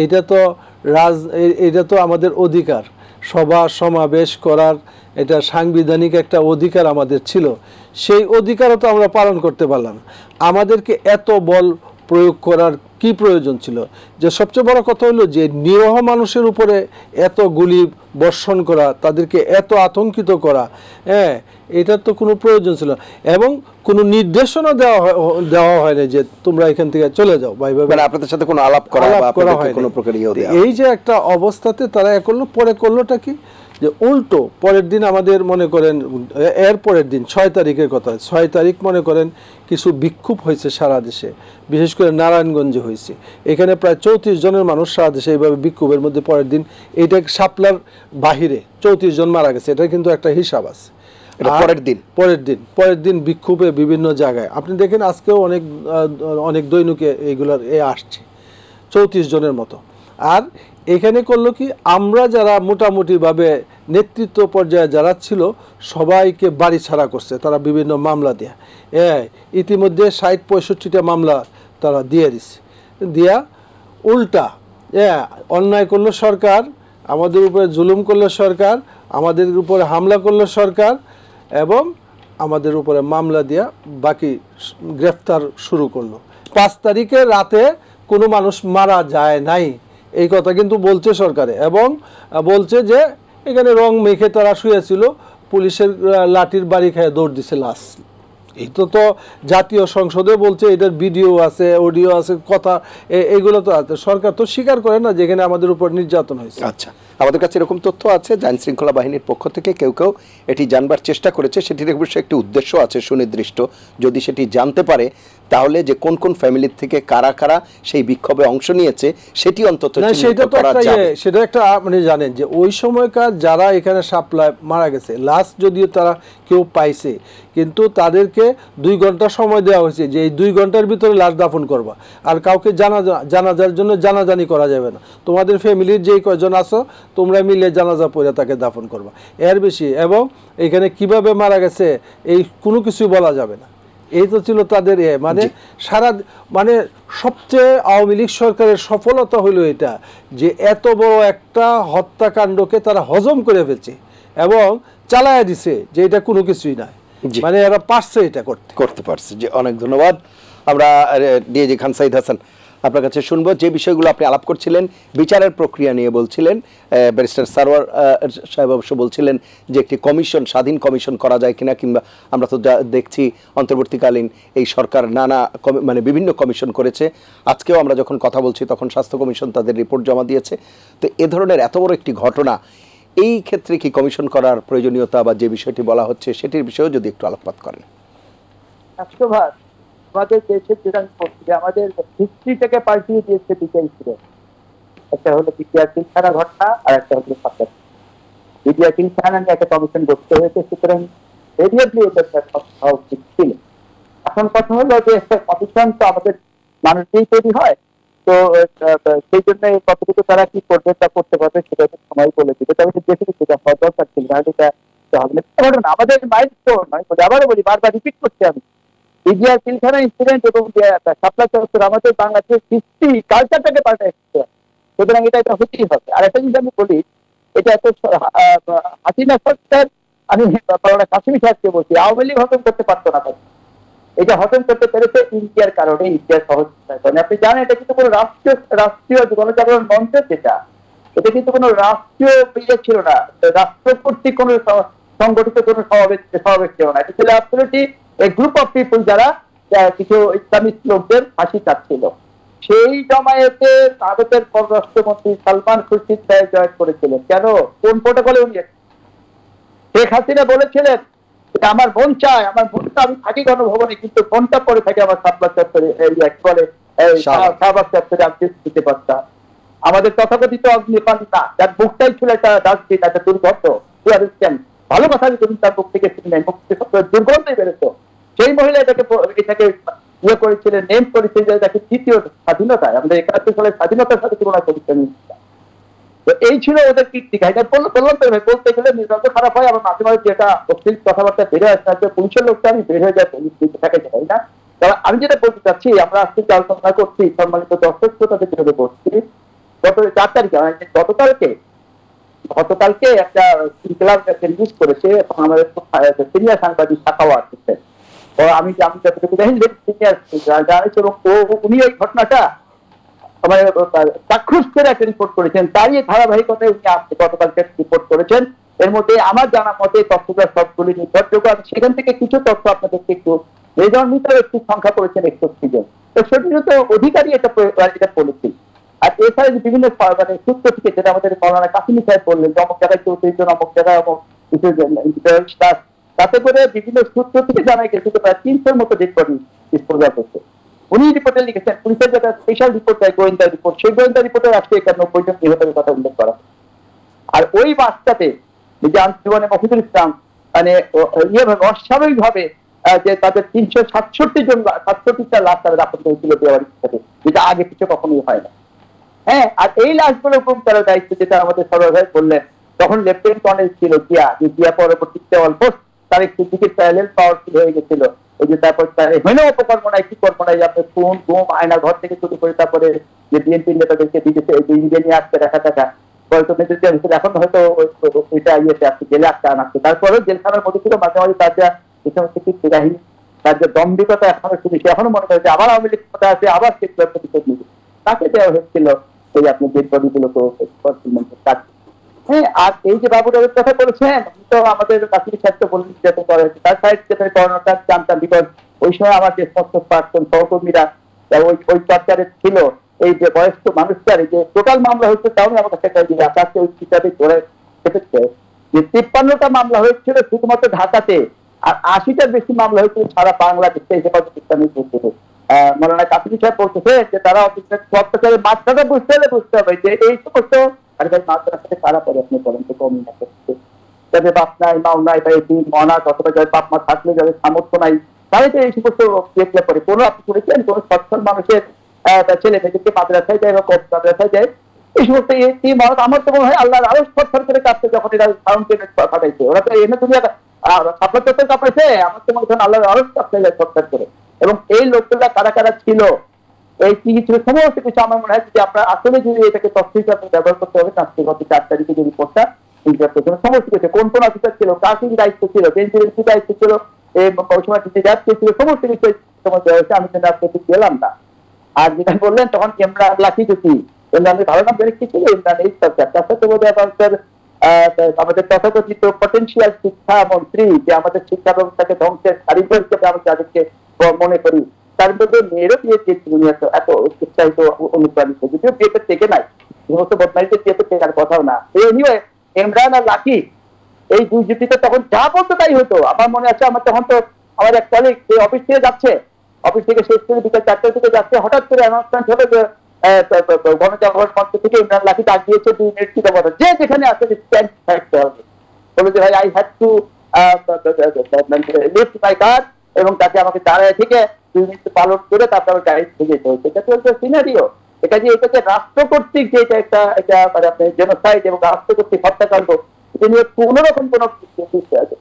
Speaker 2: এটা তো আমাদের অধিকার, সভা সমাবেশ করার এটা সাংবিধানিক একটা অধিকার আমাদের ছিল, সেই অধিকারও তো আমরা পালন করতে পারলাম। আমাদেরকে এত বল প্রয়োগ করার কি প্রয়োজন ছিল? যে সবচেয়ে বড় কথা হলো যে নিরহ মানুষের উপরে এত গুলি বর্ষণ করা, তাদেরকে এত আতঙ্কিত করা, হ্যাঁ, এটার তো কোনো প্রয়োজন ছিল। এবং কোনো নির্দেশনা দেওয়া হয়নি যে তোমরা এখান থেকে চলে যাও,
Speaker 1: মানে আপনাদের সাথে কোনো আলাপ করা হয় কোনো প্রকার।
Speaker 2: এই যে একটা অবস্থাতে তারা করলো, পরে করলোটা কি, যে উল্টো পরের দিন আমাদের মনে করেন, এর পরের দিন 6 তারিখের কথা, 6 তারিখ মনে করেন কিছু বিক্ষোভ হয়েছে সারা দেশে, বিশেষ করে নারায়ণগঞ্জে হয়েছে। এখানে প্রায় 34 জনের মানুষ সারা দেশে এইভাবে বিক্ষোভের মধ্যে পরের দিন, এইটা শাপলার বাহিরে 34 জন মারা গেছে, এটা কিন্তু একটা হিসাব আছে। পরের দিন বিক্ষোভে বিভিন্ন জায়গায় আপনি দেখেন, আজকেও অনেক দৈনিকে এইগুলার আসছে 34 জনের মতো। আর এখানে করলো কি, আমরা যারা মোটামুটিভাবে নেতৃত্ব পর্যায়ে যারা ছিল সবাইকে বাড়ি ছাড়া করছে তারা বিভিন্ন মামলা দিয়ে। ইতিমধ্যে 60-65টা মামলা তারা দিয়ে দিছে, দিয়া উল্টা অন্যায় করলো সরকার, আমাদের উপরে জুলুম করলো সরকার, আমাদের উপরে হামলা করলো সরকার, এবং আমাদের উপরে মামলা দিয়া বাকি গ্রেফতার শুরু করলো। 5 তারিখে রাতে কোনো মানুষ মারা যায় নাই, এই কথা কিন্তু বলছে সরকারে, এবং বলছে যে এখানে রং মেখে তারা শুয়েছিল, পুলিশের লাঠির বাড়ি খেয়ে দৌড় দিছে লাশ। এই তো জাতীয় সংসদে বলছে, এটার ভিডিও আছে, অডিও আছে, কথা এগুলো তো আছে। সরকার তো স্বীকার করে না যেখানে আমাদের উপর নির্যাতন হয়েছে।
Speaker 1: আচ্ছা, আমাদের কাছে এরকম তথ্য আছে আইন শৃঙ্খলা বাহিনীর পক্ষ থেকে কেউ কেউ এটি জানবার চেষ্টা করেছে, সেটির অবশ্যই একটি উদ্দেশ্য আছে সুনির্দিষ্ট। যদি সেটি জানতে পারে তাহলে যে কোন কোন ফ্যামিলির থেকে কারা কারা সেই বিক্ষোভে অংশ নিয়েছে সেটি অন্তত
Speaker 2: সেটা একটা মানে জানেন যে ওই সময়কার যারা এখানে সাপ্লাই মারা গেছে লাশ যদিও তারা কেউ পাইছে, কিন্তু তাদেরকে 2 ঘন্টা সময় দেওয়া হয়েছে যে এই 2 ঘন্টার ভিতরে লাশ দাফন করবা, আর কাউকে জানাজার জন্য জানাজানি করা যাবে না, তোমাদের ফ্যামিলির যেই কয়জন আছো তোমরা মিলে জানাজা পড়ে তাকে দাফন করবা, এর বেশি। এবং এখানে কিভাবে মারা গেছে এই কোনো কিছু বলা যাবে না। এই তো ছিল তাদের মানে মানে সবচেয়ে আওয়ামী লীগ সরকারের সফলতা হলো এটা যে এত বড় একটা হত্যাকাণ্ডকে তারা হজম করে ফেলছে এবং চালায়া দিছে যে এটা কোনো কিছুই নয়, মানে এরা পারছে এটা
Speaker 1: করতে পারছে। যে অনেক ধন্যবাদ। আমরা ডিএজি খান সাইদ হাসান আপনার কাছে শুনবো যে বিষয়গুলো আপনি আলাপ করছিলেন, বিচারের প্রক্রিয়া নিয়ে বলছিলেন, ব্যারিস্টার সারওয়ার সাহেব অবশ্য বলছিলেন যে একটি কমিশন, স্বাধীন কমিশন করা যায় কিনা, কিংবা আমরা তো দেখছি অন্তর্বর্তীকালীন এই সরকার নানা মানে বিভিন্ন কমিশন করেছে। আজকেও আমরা যখন কথা বলছি তখন স্বাস্থ্য কমিশন তাদের রিপোর্ট জমা দিয়েছে। তো এ ধরনের এত বড় একটি ঘটনা, এই ক্ষেত্রে কি কমিশন করার প্রয়োজনীয়তা বা যে বিষয়টি বলা হচ্ছে সেটির বিষয়েও যদি একটু আলোকপাত করেন।
Speaker 3: আমাদের দেশের যেটা আমাদের হিস্ট্রিটাকে পাল্টিয়ে দিয়েছে বিচার, একটা হলো বিডিআর পিলখানা ঘটনা আর একটা হলো বিডিআর পিলখানা নিয়ে একটা কমিশন গঠিত হয়েছে, সুতরাং ছিল। এখন কথা হলো যে একটা কমিশন তো আমাদের মানুষই তৈরি হয়, তো সেই জন্য কতটুকু তারা কি করবে তা করতে পারবে সেটা সময় বলে দিবে, তবে দেশে সেটা হওয়ার দরকার ছিল না, এটা হবে না। আমাদের মাইন্ড নয়, আবারও বলি, বারবার রিপিট করছি আমি, বিডিআর পিলখানা ইনসিডেন্ট এবং শাপলা চত্বর আমাদের বাংলাদেশের হিস্ট্রি কালচারটাকে পাল্টাচ্ছে, সুতরাং এটা হতেই হবে। আর একটা জিনিস আমি বলি, এটা এত হাসিনা সরকার, আমি কাশ্মীর সাহেবকে বলছি, আওয়ামী লীগ হজম করতে পারতো না, এটা হজম করতে পেরেছে ইন্ডিয়ার কারণে, ইন্ডিয়ার সহযোগিতার কারণে। আপনি জানেন এটা কিন্তু কোনো রাষ্ট্রীয় গণজাগরণ মঞ্চের যেটা, এটা কিন্তু কোনো রাষ্ট্রীয় ইয়ে ছিল না, রাষ্ট্র কর্তৃক কোনো সংগঠিত কোনো সমাবেশ ছিল না, এটা ছিল absolutely a group of people যারা কিছু ইসলামিক লোকদের ফাঁসি চাচ্ছিল। সেই জমায়েতে ভারতের পররাষ্ট্রমন্ত্রী সালমান খুরশিদ সাহেব জয়েন করেছিলেন। কেন? কোন প্রোটোকলে উনি? শেখ হাসিনা বলেছিলেন আমার বোন চায়, আমার বোনটা, আমি থাকি গণভবনে কিন্তু বোনটা পরে থাকে আমার শাপলা চত্বরে, বলে শাহবাগ চত্বরে আমি দিতে পারতাম। আমাদের তথাকথিত অগ্নিকান্ডা, যার বুকটাই ছিল একটা ডাস্টবিন, একটা দুর্গন্ধ, ভালো কথা আমি তার বুক থেকে শুনি নাই, মুখ থেকে দুর্গন্ধই বেরোতো। সেই মহিলা এটাকে ইয়ে করেছিলেন, নেম করেছিলেন যে তাকে তৃতীয় স্বাধীনতা, আমাদের 71 সালের স্বাধীনতার সাথে তুলনা করেছেন। তো এই ছিল ওদের কীর্তিকা। এটা বললাম তো বলতে গেলে নির্বাচন খারাপ হয়, আমার মাঝে মাঝে যেটা অশ্লীল কথাবার্তা বেড়ে আসছে, পুলিশের লোকটা আমি বের হয়ে যায় থাকে যাই না। কারণ আমি যেটা বলতে চাচ্ছি, আমরা আজকে যে আলোচনা করছি সম্মানিত দর্শক শ্রোতাদের বিরোধে করছি, গত 4 তারিখে গতকালকে একটা ক্লাব নিউজ করেছে আমাদের সিনিয়র সাংবাদিক শাখাওয়াত হোসেন, আমি যতটুকু জানি এবং উনি এই ঘটনাটা মানে চাক্ষুষ করে একটা রিপোর্ট করেছেন, তারই ধারাবাহিকতায় উনি গতকালকে রিপোর্ট করেছেন। এর মধ্যে আমার জানা মতে তথ্যটা সবগুলি নির্ভরযোগ্য। আমি সেখান থেকে কিছু তথ্য আপনাদেরকে একটু নিতে একটু সংখ্যা করেছেন 61 জন, তো সেটিও তো অধিকারী এটা বলেছি। আর এছাড়া বিভিন্ন মানে সূত্র থেকে যেটা আমাদের মৌলানা কাসিমি সাহেব বললেন, অমুক জায়গায় 34 জন, অমুক জায়গায় অমুক তাতে করে বিভিন্ন সূত্র থেকে জানা গেছে প্রায় 300-র মতো ডেড বডি ডিসপোজাল হচ্ছে। উনি রিপোর্টে লিখেছেন, পুলিশের যেটা স্পেশাল রিপোর্ট দেয় গোয়েন্দা রিপোর্ট, সেই গোয়েন্দা রিপোর্টে আজকে 91 জন নিহতের কথা উল্লেখ করা। আর ওই বাচ্চাতে যে আন্দোলনে মফিজুল ইসলাম মানে অস্বাভাবিক ভাবে যে তাদের 367টা লাশ তারা দাফন করেছিল দেওয়ারির সাথে, যেটা আগে কিছু কখনোই হয় না। হ্যাঁ, আর এই লাশগুলো তারা দায়িত্ব যেটা আমাদের সরকার বললেন তখন লেফটেন্যান্ট কর্নেল ছিল জিয়া, যে জিয়া পরবর্তীতে অলমোস্ট তার একটু দিকে প্যারালেল পাওয়ারফুল হয়ে গেছিল। ওই যে তারপর হেন অপকর্ম নাই, কি কর্ম নাই, আপনার খুন গুম আয়না ঘর থেকে শুরু করে তারপরে যে বিএনপি নেতাদেরকে বিদেশে ইন্ডিয়া নিয়ে আসতে দেখা টাকা হয়তো নেতৃত্ব, এখন হয়তো ওইটা ইয়েতে আসছে, জেলে আটকান আসছে। তারপরেও জেলখানার মধ্যে ছিল মাঝে মাঝে তার যা এই সমস্ত কীর্তিকাহী, তার যে দম্ভিকতা এখনো শুনেছি, এখনো মনে করে যে আবার আওয়ামী লীগ ক্ষমতা আছে, আবার সেগুলো প্রতিশোধ নিবে, তাকে দেওয়া হচ্ছিল এই আপনি যে পদগুলোকে কাজ। হ্যাঁ, আর এই যে বাবুরাবের কথা বলেছেন, তো আমাদের কাছে স্বাস্থ্য বললেন যেতে করা হয়েছে, তার সাইড যেতে করোনাটা জানতাম, বিকজ ওই সময় আমার যে সমস্ত প্রাক্তন সহকর্মীরা ওই চর্চারে ছিল, এই যে বয়স্ক মানুষটার যে টোটাল মামলা হয়েছে, তাও আমার কাছে একটা আকাশে ওই হিসাবে ধরে রেখেছে যে 53টা মামলা হয়েছিল শুধুমাত্র ঢাকাতে, আর 80টার বেশি মামলা হয়েছিল সারা বাংলাদেশে হেফাজত ইসলামী করতে। মৌলানা কাসিম সাহেব বলতেছে যে তারা অত্যাচারের মাত্রাটা বুঝতে হবে যে এই সমস্ত মাত্রার সাথে কারা পরে আপনি করেন তো কম না করছে, যাদের বাপ নাই মাও নাই বা এই অনাথ অথবা যাদের বাপ মা থাকলে যাদের সামর্থ্য নাই, তাই তো এই সমস্ত দেখলে পরে কোনো আপনি শুনেছেন কোনো সচ্ছল মানুষের ছেলে মেয়েদেরকে মাদ্রাসায় যায় বা মাদ্রাসায় যায়, এই সমস্ত মানুষ আমার তো মনে হয় আল্লাহর আরো সচ্ছল করে কাটছে যখন এরা সাউন্ড ফাটাইছে, ওরা তো এনে তুমি সাফল্য কাপাইছে, আমার তো মনে হয় আল্লাহর আরো সচ্ছল করে। এবং এই লোকগুলা কারা কারা ছিল, এই কি ছিল, সমস্ত কিছু আমার মনে হয় যে আপনার আসলে যদি এটাকে তথ্য হিসাবে ব্যবহার করতে হবে, তার গত 4 তারিখে যে রিপোর্টটা সমস্ত কিছু কোন কোন অফিসার ছিল, কার কি দায়িত্ব ছিল, বেঞ্চের কি দায়িত্ব ছিল, এই সময় যাচ্ছে ছিল, সমস্ত কিছু সময় দেওয়া হয়েছে, আমি সেটা আপনাকে গেলাম না। আর যেটা বললেন তখন ইমরান লাঠি দুটি, ইমরানের ভালো নাম বেড়ে কি ছিল, ইমরান এই সরকার, তার সাথে বোধ হয় আমাদের তথাকথিত পটেনশিয়াল শিক্ষা মন্ত্রী, যে আমাদের শিক্ষা ব্যবস্থাকে ধ্বংসের কারিগর হিসেবে আমরা যাদেরকে মনে করি, তার মধ্যে মেয়েরও বিয়ে দিয়েছিল এত উৎসাহিত অনুপ্রাণিত, যদিও বিয়েতে থেকে নাই, সমস্ত বদমাইশদের বিয়েতে টেকার কথাও না। ইমরান আর লাঠি এই দুই জুটিতে তখন যা বলতো তাই হতো। আমার মনে আছে, আমার তখন তো আমার এক কলিগ এই অফিস থেকে যাচ্ছে, অফিস থেকে শেষ করে বিকাল 4টার দিকে যাচ্ছে, হঠাৎ করে অ্যানাউন্সমেন্ট হলো যে গণজাগরণ মঞ্চ থেকে ইমরান লাঠি ডাক দিয়েছে 2 মিনিট ছিল বলা, যে যেখানে আছে স্ট্যান্ড থাকতে হবে, বলে যে ভাই I had to lift my car, এবং তাকে আমাকে দাঁড়ায় থেকে 2 মিনিট পালন করে তারপর গাড়ি থেকে যেতে হয়েছে। এটা তো একটা সিনারিও, এটা যে এটাকে রাষ্ট্র কর্তৃক যে এটা মানে আপনার জেনোসাইড এবং রাষ্ট্র কর্তৃক হত্যাকাণ্ড, এটা নিয়ে কোন রকম কোন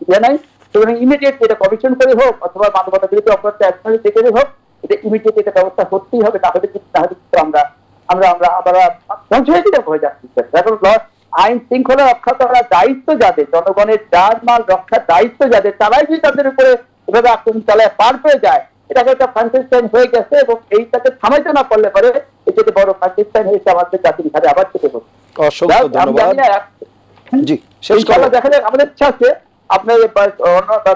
Speaker 3: ইয়ে নাই। সুতরাং ইমিডিয়েট এটা কমিশন করে হোক অথবা মানবতা বিরোধী অপরাধ অ্যাকশনালি থেকে হোক, এটা ইমিডিয়েট এটা ব্যবস্থা করতেই হবে, তাহলে কিন্তু আমরা আবার ধ্বংস হয়ে যেতে হয়ে যাচ্ছি। এখন আইন শৃঙ্খলা রক্ষা করার দায়িত্ব যাদের, জনগণের জান মাল রক্ষার দায়িত্ব যাদের, তারাই যদি তাদের উপরে এভাবে আক্রমণ চালায় পার পেয়ে যায়, এটাকে একটা ফ্রান্কেনস্টাইন হয়ে গেছে, এবং এইটাকে থামাইতে না পারলে পরে এটা যে বড় ফ্রান্কেনস্টাইন হয়েছে আমাদের জাতির ঘাড়ে আবার চেপে পড়ছে।
Speaker 1: অসংখ্য ধন্যবাদ। জি, শেষ করুন।
Speaker 3: দেখা যাক, আমাদের ইচ্ছা আছে আপনার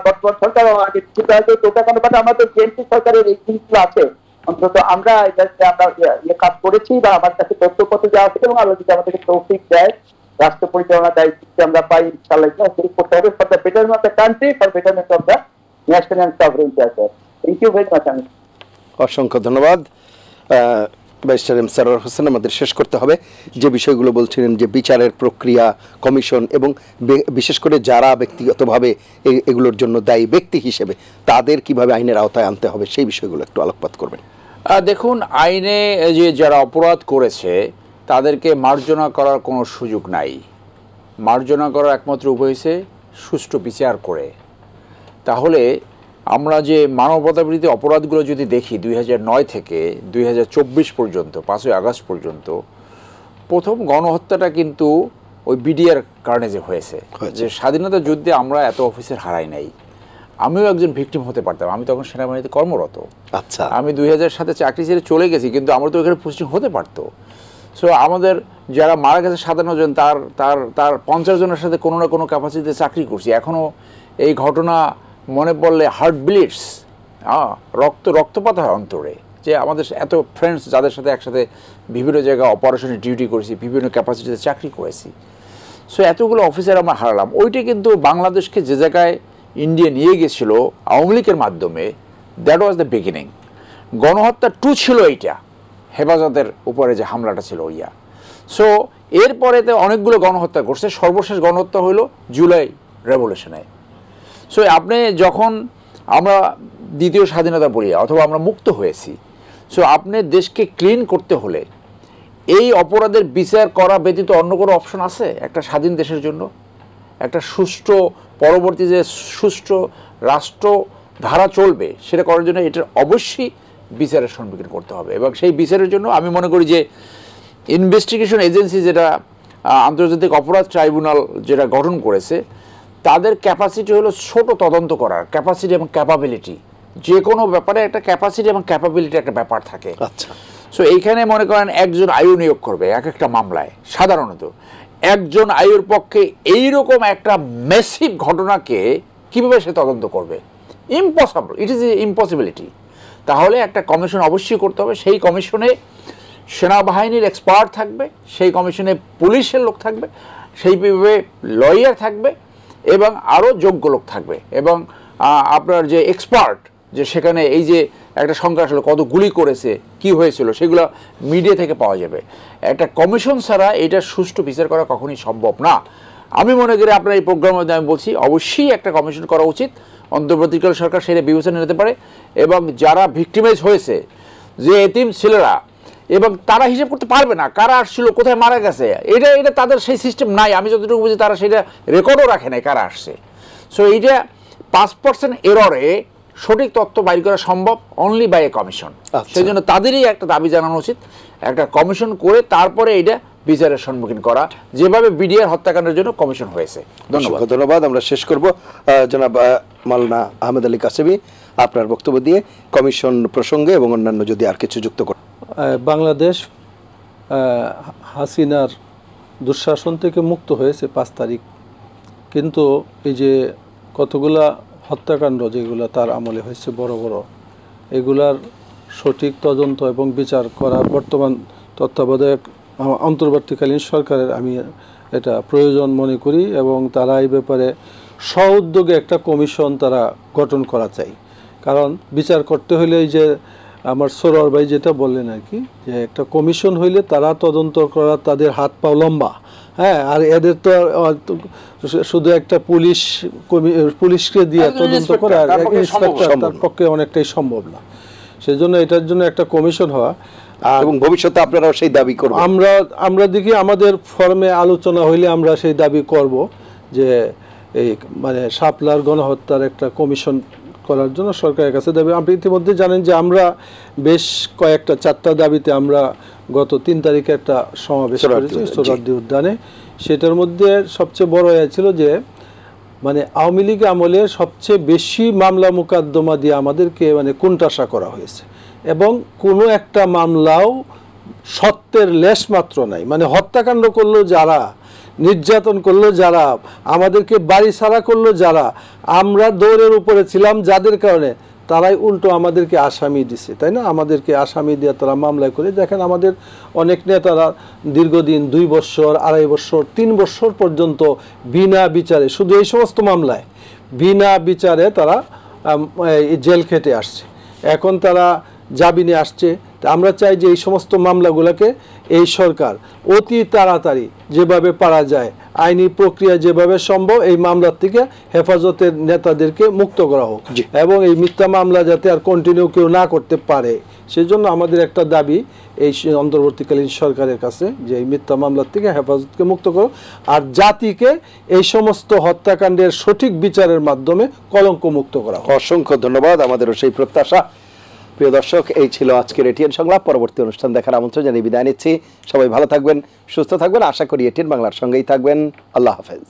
Speaker 3: বর্তমান সরকার আমাদের বিএনপি সরকারের এই জিনিসগুলো আছে, অন্তত আমরা কাজ করেছি বা আমার কাছে তথ্যপত্র দেওয়া আছে, এবং আলোচিত আমাদেরকে তৌফিক দেয়, রাষ্ট্র পরিচালনা দায়িত্ব আমরা পাই, ইনশাআল্লাহ করতে হবে for the betterment of the country, for betterment of the national sovereignty. Thank you very much.
Speaker 1: অসংখ্য ধন্যবাদ ব্যারিস্টার এম সারোয়ার হোসেন। আমাদের শেষ করতে হবে, যে বিষয়গুলো বলছিলেন যে বিচারের প্রক্রিয়া, কমিশন এবং বিশেষ করে যারা ব্যক্তিগতভাবে এগুলোর জন্য দায়ী ব্যক্তি হিসেবে তাদের কিভাবে আইনের আওতায় আনতে হবে সেই বিষয়গুলো একটু আলোকপাত করবেন।
Speaker 4: দেখুন, আইনে যে যারা অপরাধ করেছে তাদেরকে মার্জনা করার কোনো সুযোগ নাই। মার্জনা করার একমাত্র উপায় হচ্ছে সুষ্ঠু বিচার করে। তাহলে আমরা যে মানবতা বিরোধী অপরাধগুলো যদি দেখি 2009 থেকে 2024 পর্যন্ত 5ই আগস্ট পর্যন্ত, প্রথম গণহত্যাটা কিন্তু ওই বিডিআর কারণে যে হয়েছে, যে স্বাধীনতা যুদ্ধে আমরা এত অফিসার হারাই নাই। আমিও একজন ভিকটিম হতে পারতাম, আমি তখন সেনাবাহিনীতে কর্মরত। আচ্ছা, আমি 2000 সালে চাকরি ছেড়ে চলে গেছি, কিন্তু আমার তো ওখানে পোস্টিং হতে পারতো। সো আমাদের যারা মারা গেছে 57 জন, তার 50 জনের সাথে কোনো না কোনো ক্যাপাসিটিতে চাকরি করছি। এখনও এই ঘটনা মনে পড়লে হার্ট ব্লিডস, রক্তপাত হয় অন্তরে, যে আমাদের এত ফ্রেন্ডস যাদের সাথে একসাথে বিভিন্ন জায়গায় অপারেশনে ডিউটি করেছি, বিভিন্ন ক্যাপাসিটিতে চাকরি করেছি। সো এতগুলো অফিসার আমরা হারালাম। ওইটা কিন্তু বাংলাদেশকে যে জায়গায় ইন্ডিয়া নিয়ে গেছিলো আওয়ামী লীগের মাধ্যমে, দ্যাট ওয়াজ দ্য বিগিনিং। গণহত্যা 2 ছিল এইটা, হেফাজতের উপরে যে হামলাটা ছিল ইয়া। সো এরপরেতে অনেকগুলো গণহত্যা করছে, সর্বশেষ গণহত্যা হইল জুলাই রেভলিউশনে। সো আপনি যখন আমরা দ্বিতীয় স্বাধীনতা বলি অথবা আমরা মুক্ত হয়েছি, সো আপনি দেশকে ক্লিন করতে হলে এই অপরাধের বিচার করা ব্যতীত অন্য কোনো অপশন আছে একটা স্বাধীন দেশের জন্য? একটা সুষ্ঠু পরবর্তী যে সুষ্ঠু রাষ্ট্র ধারা চলবে সেটা করার জন্য এটার অবশ্যই বিচারের সম্মুখীন করতে হবে। এবং সেই বিচারের জন্য আমি মনে করি যে ইনভেস্টিগেশন এজেন্সি যেটা আন্তর্জাতিক অপরাধ ট্রাইব্যুনাল যেটা গঠন করেছে, তাদের ক্যাপাসিটি হলো ছোট তদন্ত করার ক্যাপাসিটি এবং ক্যাপাবিলিটি। যে কোনো ব্যাপারে একটা ক্যাপাসিটি এবং ক্যাপাবিলিটি একটা ব্যাপার থাকে।
Speaker 1: আচ্ছা,
Speaker 4: সো এইখানে মনে করেন একজন আয়ু নিয়োগ করবে এক একটা মামলায়, সাধারণত একজন আয়ুর পক্ষে এইরকম একটা ম্যাসিভ ঘটনাকে কিভাবে সে তদন্ত করবে? Impossible, it is impossibility. তাহলে একটা কমিশন অবশ্যই করতে হবে। সেই কমিশনে সেনাবাহিনীর এক্সপার্ট থাকবে, সেই কমিশনে পুলিশের লোক থাকবে, সেইভাবে লয়ার থাকবে এবং আরও যোগ্য লোক থাকবে। এবং আপনার যে এক্সপার্ট, যে সেখানে এই যে একটা সংখ্যা আসলে কত গুলি করেছে, কি হয়েছিল, সেগুলো মিডিয়া থেকে পাওয়া যাবে। একটা কমিশন ছাড়া এটা সুষ্ঠু বিচার করা কখনোই সম্ভব না। আমি মনে করি আপনার এই প্রোগ্রামের মধ্যে আমি বলছি অবশ্যই একটা কমিশন করা উচিত। অন্তর্বর্তীকালীন সরকার সেটা বিবেচনা নিতে পারে এবং যারা ভিক্টিমাইজ হয়েছে, যে এতিম ছেলেরা, এবং তারা হিসেব করতে পারবে না কারা আসছিল, কোথায় মারা গেছে, এটা তাদের সেই সিস্টেম নাই। আমি যতটুকু বুঝি তারা সেটা রেকর্ডও রাখে নাই কারা আসছে। সো এইটা 5% এররে সঠিক তথ্য বাইর করা সম্ভব অনলি বাই এ কমিশন। সেই জন্য তাদেরই একটা দাবি জানানো উচিত, একটা কমিশন করে তারপরে এটা বিচারের সম্মুখীন করা, যেভাবে বিডিআর হত্যাকাণ্ডের জন্য কমিশন হয়েছে। ধন্যবাদ।
Speaker 1: ধন্যবাদ। আমরা শেষ করব জনাব মাওলানা আহমেদ আলী কাসেমি আপনার বক্তব্য দিয়ে কমিশন প্রসঙ্গে এবং অন্যান্য যদি আর কিছু যুক্ত করেন।
Speaker 2: বাংলাদেশ হাসিনার দুঃশাসন থেকে মুক্ত হয়েছে 5 তারিখ, কিন্তু এই যে কতগুলা হত্যাকাণ্ড যেগুলো তার আমলে হয়েছে বড় বড়, এগুলার সঠিক তদন্ত এবং বিচার করা বর্তমান তত্ত্বাবধায়ক অন্তর্বর্তীকালীন সরকারের আমি এটা প্রয়োজন মনে করি। এবং তারা এই ব্যাপারে স্ব-উদ্যোগে একটা কমিশন তারা গঠন করা চাই। কারণ বিচার করতে হলে এই যে আমার সরোয়ার ভাই যেটা বললেন আর কি, যে একটা কমিশন হইলে তারা তদন্ত করা, তাদের হাত পা লম্বা, হ্যাঁ, আর এদের তো শুধু একটা পুলিশকে দিয়ে তদন্ত করা তার পক্ষে অনেকটাই সম্ভব না। সেই জন্য এটার জন্য একটা কমিশন হওয়া,
Speaker 1: এবং ভবিষ্যতে আপনারাও সেই দাবি করবেন।
Speaker 2: আমরা দেখি আমাদের ফর্মে আলোচনা হইলে আমরা সেই দাবি করব যে এই মানে শাপলার গণহত্যার একটা কমিশন করার জন্য সরকারের কাছে দাবি। আপনি ইতিমধ্যে জানেন যে আমরা বেশ কয়েকটা 4টা দাবিতে আমরা গত 3 তারিখে একটা সমাবেশ করেছি সোহরাওয়ার্দী উদ্যানে। সেটার মধ্যে সবচেয়ে বড় ছিল যে মানে আওয়ামী লীগ আমলে সবচেয়ে বেশি মামলা মোকদ্দমা দিয়ে আমাদেরকে মানে কোণঠাসা করা হয়েছে, এবং কোনো একটা মামলাও সত্যের লেশ মাত্র নাই। মানে হত্যাকাণ্ড করলো যারা, নির্যাতন করলো যারা, আমাদেরকে বাড়ি ছাড়া করলো যারা, আমরা দৌড়ের উপরে ছিলাম যাদের কারণে, তারাই উল্টো আমাদেরকে আসামি দিছে, তাই না? আমাদেরকে আসামি দিয়ে তারা মামলায় করে। দেখেন আমাদের অনেক নেতারা দীর্ঘদিন 2 বছর, 2.5 বছর, 3 বছর পর্যন্ত বিনা বিচারে, শুধু এই সমস্ত মামলায় বিনা বিচারে তারা জেল খেটে আসছে। এখন তারা জামিনে আসছে। আমরা চাই যে এই সমস্ত মামলাগুলোকে এই সরকার অতি তাড়াতাড়ি যেভাবে পারা যায়, আইনি প্রক্রিয়া যেভাবে সম্ভব, এই মামলার থেকে হেফাজতের নেতাদেরকে মুক্ত করা হোক, এবং এই মিথ্যা মামলা যাতে আর কন্টিনিউ কেউ না করতে পারে। সেজন্য আমাদের একটা দাবি এই অন্তর্বর্তীকালীন সরকারের কাছে যে এই মিথ্যা মামলার থেকে হেফাজতকে মুক্ত করো, আর জাতিকে এই সমস্ত হত্যাকাণ্ডের সঠিক বিচারের মাধ্যমে কলঙ্ক মুক্ত করা হোক।
Speaker 1: অসংখ্য ধন্যবাদ। আমাদেরও সেই প্রত্যাশা। প্রিয় দর্শক, এই ছিল আজকের এটিএন সংলাপ। পরবর্তী অনুষ্ঠান দেখার আমন্ত্রণ জানিয়ে বিদায় নিচ্ছি। সবাই ভালো থাকবেন, সুস্থ থাকবেন। আশা করি এটিএন বাংলার সঙ্গেই থাকবেন। আল্লাহ হাফেজ।